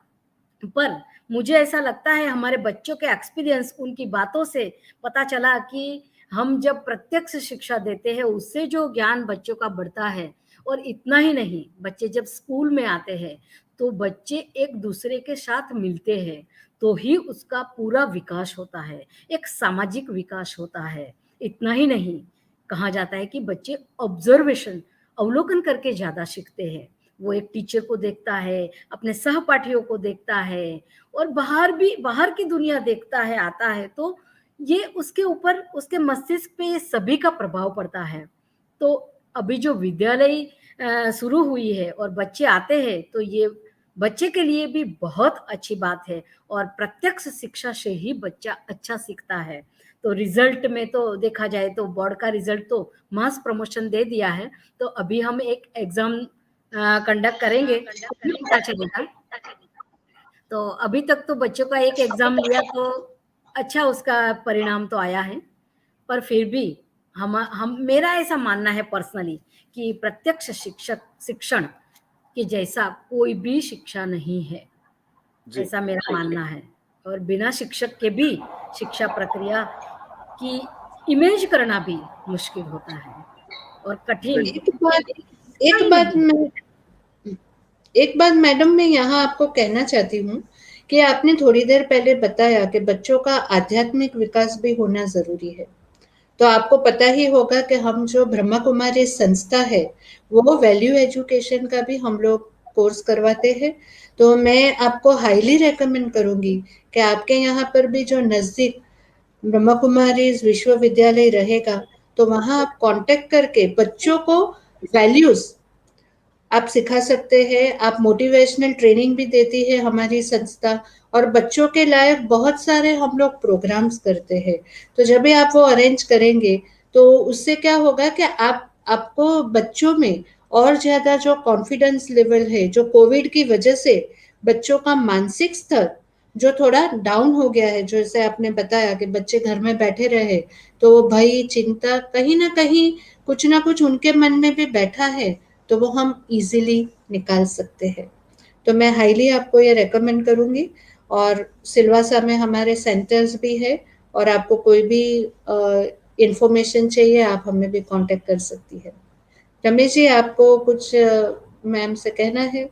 पर मुझे ऐसा लगता है हमारे बच्चों के एक्सपीरियंस, उनकी बातों से पता चला कि हम जब प्रत्यक्ष शिक्षा देते हैं उससे जो ज्ञान बच्चों का बढ़ता है, और इतना ही नहीं, बच्चे जब स्कूल में आते हैं तो बच्चे एक दूसरे के साथ मिलते हैं तो ही उसका पूरा विकास होता है, एक सामाजिक विकास होता है। इतना ही नहीं, कहा जाता है कि बच्चे ऑब्जर्वेशन, अवलोकन करके ज्यादा सीखते हैं। वो एक टीचर को देखता है, अपने सहपाठियों को देखता है और बाहर की दुनिया देखता है, आता है, तो ये उसके ऊपर, उसके मस्तिष्क पे ये सभी का प्रभाव पड़ता है। तो अभी जो विद्यालय शुरू हुई है और बच्चे आते हैं तो ये बच्चे के लिए भी बहुत अच्छी बात है, और प्रत्यक्ष शिक्षा से ही बच्चा अच्छा सीखता है। तो रिजल्ट में तो देखा जाए तो बोर्ड का रिजल्ट तो मास प्रमोशन दे दिया है, तो अभी हम एक एग्जाम कंडक्ट करेंगे तो भी पता चलेगा। तो अभी तक तो बच्चों का एक एग्जाम लिया तो अच्छा उसका परिणाम तो आया है। पर फिर भी हम मेरा ऐसा मानना है पर्सनली कि प्रत्यक्ष शिक्षण के जैसा कोई भी शिक्षा नहीं है, जी, ऐसा मेरा मानना है। और बिना शिक्षक के भी शिक्षा प्रक्रिया की इमेज करना भी मुश्किल होता है और कठिन। एक बात एक नहीं बात नहीं मैं एक बात मैडम मैं यहाँ आपको कहना चाहती हूँ कि आपने थोड़ी देर पहले बताया कि बच्चों का आध्यात्मिक विकास भी होना जरूरी है। तो आपको पता ही होगा कि हम जो ब्रह्मा कुमारी संस्था है वो वैल्यू एजुकेशन का भी हम लोग कोर्स करवाते हैं। तो मैं आपको हाईली रेकमेंड करूंगी कि आपके यहाँ पर भी जो नजदीक ब्रह्मा कुमारी विश्वविद्यालय रहेगा तो वहां आप कांटेक्ट करके बच्चों को वैल्यूज आप सिखा सकते हैं। आप मोटिवेशनल ट्रेनिंग भी देती है हमारी संस्था, और बच्चों के लायक बहुत सारे हम लोग प्रोग्राम्स करते हैं। तो जब भी आप वो अरेंज करेंगे तो उससे क्या होगा कि आपको बच्चों में और ज्यादा जो कॉन्फिडेंस लेवल है, जो कोविड की वजह से बच्चों का मानसिक स्तर जो थोड़ा डाउन हो गया है, जैसे आपने बताया कि बच्चे घर में बैठे रहे तो वो भय चिंता कहीं ना कहीं कुछ ना कुछ उनके मन में भी बैठा है, तो वो हम इजीली निकाल सकते हैं। तो मैं हाईली आपको ये रेकमेंड करूंगी। और सिलवासा में हमारे सेंटर्स भी है, और आपको कोई भी इंफॉर्मेशन चाहिए आप हमें भी कांटेक्ट कर सकती है। रमेश जी, आपको कुछ मैम से कहना है?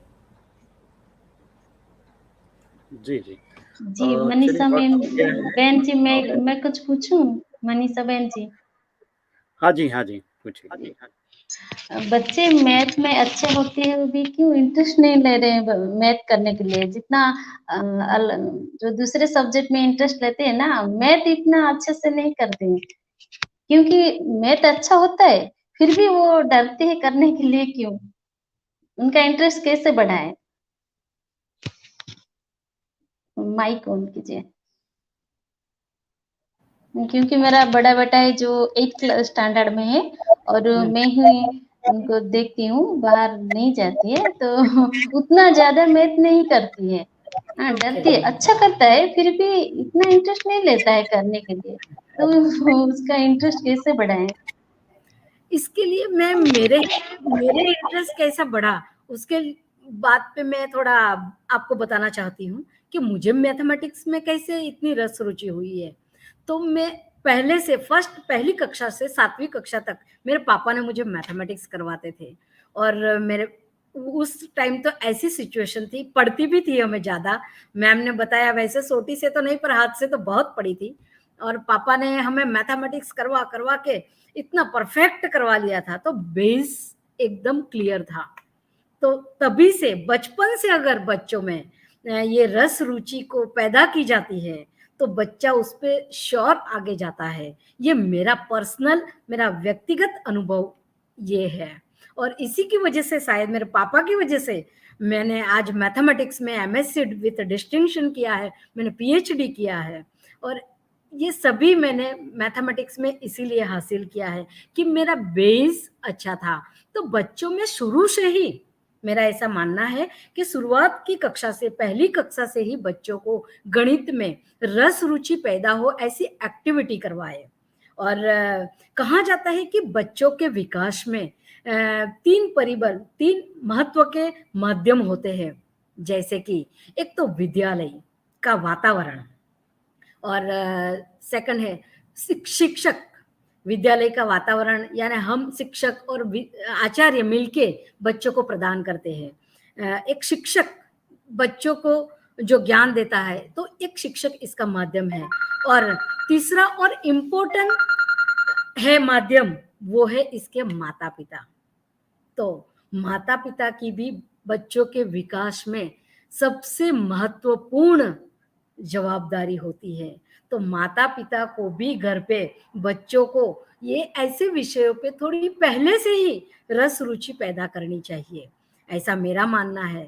जी, जी। जी चलिए मनीषा वक़्त मैम, हो गया है। बहन जी मैं कुछ पूछूं? मनीषा बहन जी, हाँ जी, हाँ जी। पूछिए। बच्चे मैथ में अच्छे होते हैं, वो भी क्यों इंटरेस्ट नहीं ले रहे हैं मैथ करने के लिए? जितना जो दूसरे सब्जेक्ट में इंटरेस्ट लेते हैं ना, मैथ इतना अच्छे से नहीं करते हैं, क्योंकि मैथ अच्छा होता है, फिर भी वो डरते हैं करने के लिए, क्यों? उनका इंटरेस्ट कैसे बढ़ाएं? माइक ऑन कीजिए। क्योंकि मेरा बड़ा बेटा है जो 8th स्टैंडर्ड में है, और मैं ही उनको देखती हूँ, बाहर नहीं जाती है, तो उतना ज्यादा मैथ नहीं करती है। हाँ, डरती है, अच्छा करता है, फिर भी इतना इंटरेस्ट नहीं लेता है करने के लिए, तो उसका इंटरेस्ट कैसे बढ़ाएं? इसके लिए मैं मेरे इंटरेस्ट कैसा बढ़ा, उसके बात पे मैं थोड़ा आपको बताना चाहती हूँ कि मुझे मैथमेटिक्स में कैसे इतनी रस रुचि हुई है। तो मैं पहले से पहली कक्षा से 7वीं कक्षा तक मेरे पापा ने मुझे मैथमेटिक्स करवाते थे, और मेरे उस टाइम तो ऐसी सिचुएशन थी, पढ़ती भी थी हमें ज़्यादा। मैम ने बताया वैसे सोटी से तो नहीं, पर हाथ से तो बहुत पढ़ी थी, और पापा ने हमें मैथमेटिक्स करवा करवा के इतना परफेक्ट करवा लिया था, तो बेस एकदम क्लियर था। तो तभी से, बचपन से अगर बच्चों में ये रस रुचि को पैदा की जाती है, तो बच्चा उस पे श्योर आगे जाता है। ये मेरा व्यक्तिगत अनुभव ये है, और इसी की वजह से, शायद मेरे पापा की वजह से, मैंने आज मैथमेटिक्स में एमएससी विद डिस्टिंक्शन किया है, मैंने पीएचडी किया है, और ये सभी मैंने मैथमेटिक्स में इसीलिए हासिल किया है कि मेरा बेस अच्छा था। तो बच्चों में शुरू से ही, मेरा ऐसा मानना है कि शुरुआत की कक्षा से, पहली कक्षा से ही बच्चों को गणित में रस रुचि पैदा हो, ऐसी एक्टिविटी करवाए। और कहा जाता है कि बच्चों के विकास में 3 महत्व के माध्यम होते हैं, जैसे कि एक तो विद्यालय का वातावरण, और सेकंड है शिक्षक। विद्यालय का वातावरण यानी हम शिक्षक और आचार्य मिलके बच्चों को प्रदान करते हैं। एक शिक्षक बच्चों को जो ज्ञान देता है, तो एक शिक्षक इसका माध्यम है। और तीसरा और इम्पोर्टेंट है माध्यम, वो है इसके माता पिता। तो माता पिता की भी बच्चों के विकास में सबसे महत्वपूर्ण जवाबदारी होती है। तो माता पिता को भी घर पे बच्चों को ये ऐसे विषयों पे थोड़ी पहले से ही रस रुचि पैदा करनी चाहिए, ऐसा मेरा मानना है।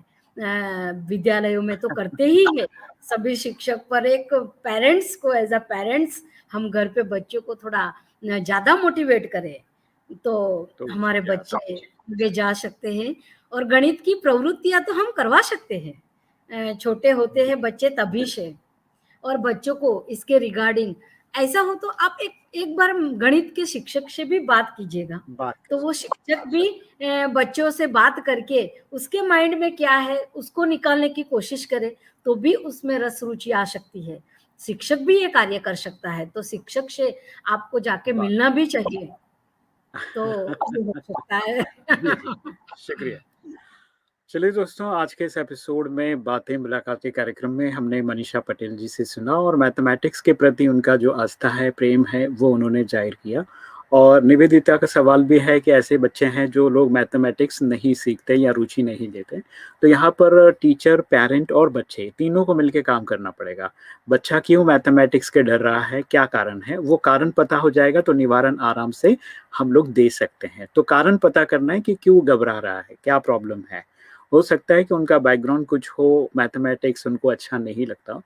विद्यालयों में तो करते ही है सभी शिक्षक, पर एक पेरेंट्स को, एज अ पेरेंट्स, हम घर पे बच्चों को थोड़ा ज्यादा मोटिवेट करें, तो हमारे बच्चे आगे जा सकते हैं। और गणित की प्रवृत्तियां तो हम करवा सकते हैं, छोटे होते हैं बच्चे तभी से। और बच्चों को इसके रिगार्डिंग ऐसा हो तो आप एक बार गणित के शिक्षक से भी बात कीजिएगा, तो वो शिक्षक भी बच्चों से बात करके उसके माइंड में क्या है उसको निकालने की कोशिश करे, तो भी उसमें रस रुचि आ सकती है। शिक्षक भी ये कार्य कर सकता है, तो शिक्षक से आपको जाके मिलना भी चाहिए, तो ये हो सकता है। शुक्रिया। चलिए दोस्तों, आज के इस एपिसोड में बातें मुलाकातें कार्यक्रम में हमने मनीषा पटेल जी से सुना, और मैथमेटिक्स के प्रति उनका जो आस्था है, प्रेम है, वो उन्होंने जाहिर किया। और निवेदिता का सवाल भी है कि ऐसे बच्चे हैं जो लोग मैथमेटिक्स नहीं सीखते या रुचि नहीं लेते, तो यहाँ पर टीचर, पेरेंट और बच्चे तीनों को मिलकर काम करना पड़ेगा। बच्चा क्यों मैथमेटिक्स के डर रहा है, क्या कारण है, वो कारण पता हो जाएगा तो निवारण आराम से हम लोग दे सकते हैं। तो कारण पता करना है कि क्यों घबरा रहा है, क्या प्रॉब्लम है। हो सकता है कि उनका बैकग्राउंड कुछ हो, मैथमेटिक्स उनको अच्छा नहीं लगता,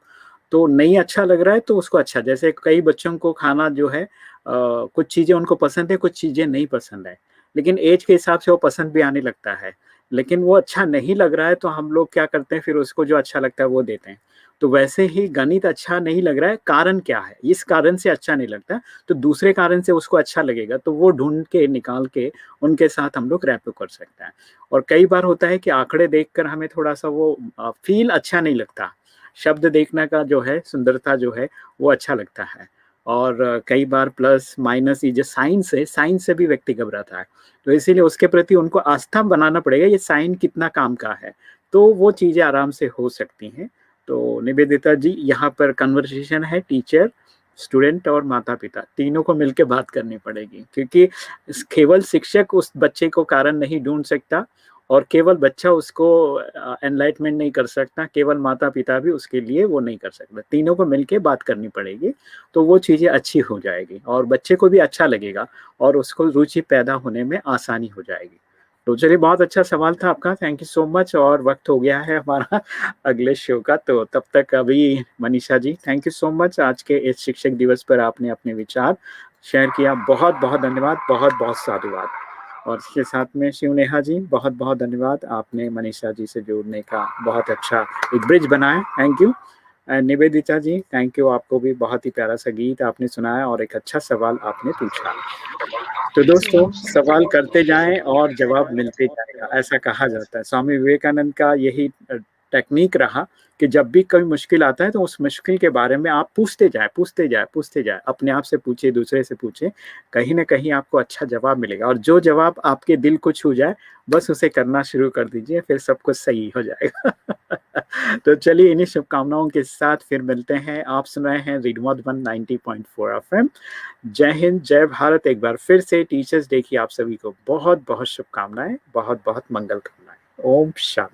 तो नहीं अच्छा लग रहा है तो उसको अच्छा, जैसे कई बच्चों को खाना जो है कुछ चीज़ें उनको पसंद है, कुछ चीज़ें नहीं पसंद है, लेकिन एज के हिसाब से वो पसंद भी आने लगता है, लेकिन वो अच्छा नहीं लग रहा है तो हम लोग क्या करते हैं, फिर उसको जो अच्छा लगता है वो देते हैं। तो वैसे ही गणित अच्छा नहीं लग रहा है, कारण क्या है, इस कारण से अच्छा नहीं लगता, तो दूसरे कारण से उसको अच्छा लगेगा, तो वो ढूंढ के निकाल के उनके साथ हम लोग रैप कर सकते हैं। और कई बार होता है कि आंकड़े देखकर हमें थोड़ा सा वो फील अच्छा नहीं लगता, शब्द देखने का जो है, सुंदरता जो है वो अच्छा लगता है। और कई बार प्लस माइनस, ये जो साइंस है, साइंस से भी व्यक्ति घबराता है, तो इसीलिए उसके प्रति उनको आस्था बनाना पड़ेगा, ये साइन कितना काम का है, तो वो चीज़ें आराम से हो सकती हैं। तो निवेदिता जी, यहाँ पर कन्वर्सेशन है टीचर, स्टूडेंट और माता-पिता तीनों को मिलके बात करनी पड़ेगी, क्योंकि केवल शिक्षक उस बच्चे को कारण नहीं ढूँढ सकता और केवल बच्चा उसको एनलाइटमेंट नहीं कर सकता, केवल माता-पिता भी उसके लिए वो नहीं कर सकता। तीनों को मिलके बात करनी पड़ेगी, तो वो चीज़ें अच्छी हो जाएगी और बच्चे को भी अच्छा लगेगा और उसको रुचि पैदा होने में आसानी हो जाएगी। तो चलिए, बहुत अच्छा सवाल था आपका, थैंक यू सो मच। और वक़्त हो गया है हमारा अगले शो का, तो तब तक अभी Manisha ji, thank you so much. आज के इस शिक्षक दिवस पर आपने अपने विचार शेयर किया, बहुत-बहुत धन्यवाद, बहुत-बहुत साधुवाद। और इसके साथ में शिवनेहा जी, बहुत-बहुत धन्यवाद, आपने मनीषा जी से जुड़ने का बहुत अच्छा एक ब्रिज बनाया, thank you. Nivedita ji, thank you, आपको भी बहुत ही प्यारा सा गीत आपने सुनाया और एक अच्छा सवाल आपने पूछा। तो दोस्तों, सवाल करते जाएं और जवाब मिलते जाएगा, ऐसा कहा जाता है। स्वामी विवेकानंद का यही टेक्निक रहा कि जब भी कोई मुश्किल आता है तो उस मुश्किल के बारे में आप पूछते जाएं, पूछते जाएं, पूछते जाएं, अपने आप से पूछिए, दूसरे से पूछिए, कहीं ना कहीं आपको अच्छा जवाब मिलेगा। और जो जवाब आपके दिल को छू जाए, बस उसे करना शुरू कर दीजिए, फिर सब कुछ सही हो जाएगा। तो चलिए, इन्हीं शुभकामनाओं के साथ फिर मिलते हैं। आप सुन रहे हैं रेडियो मधुबन 90.4 FM। जय हिंद, जय भारत। एक बार फिर से टीचर्स डे की आप सभी को बहुत बहुत शुभकामनाएं, बहुत बहुत मंगल कामनाएं। ओम शांति।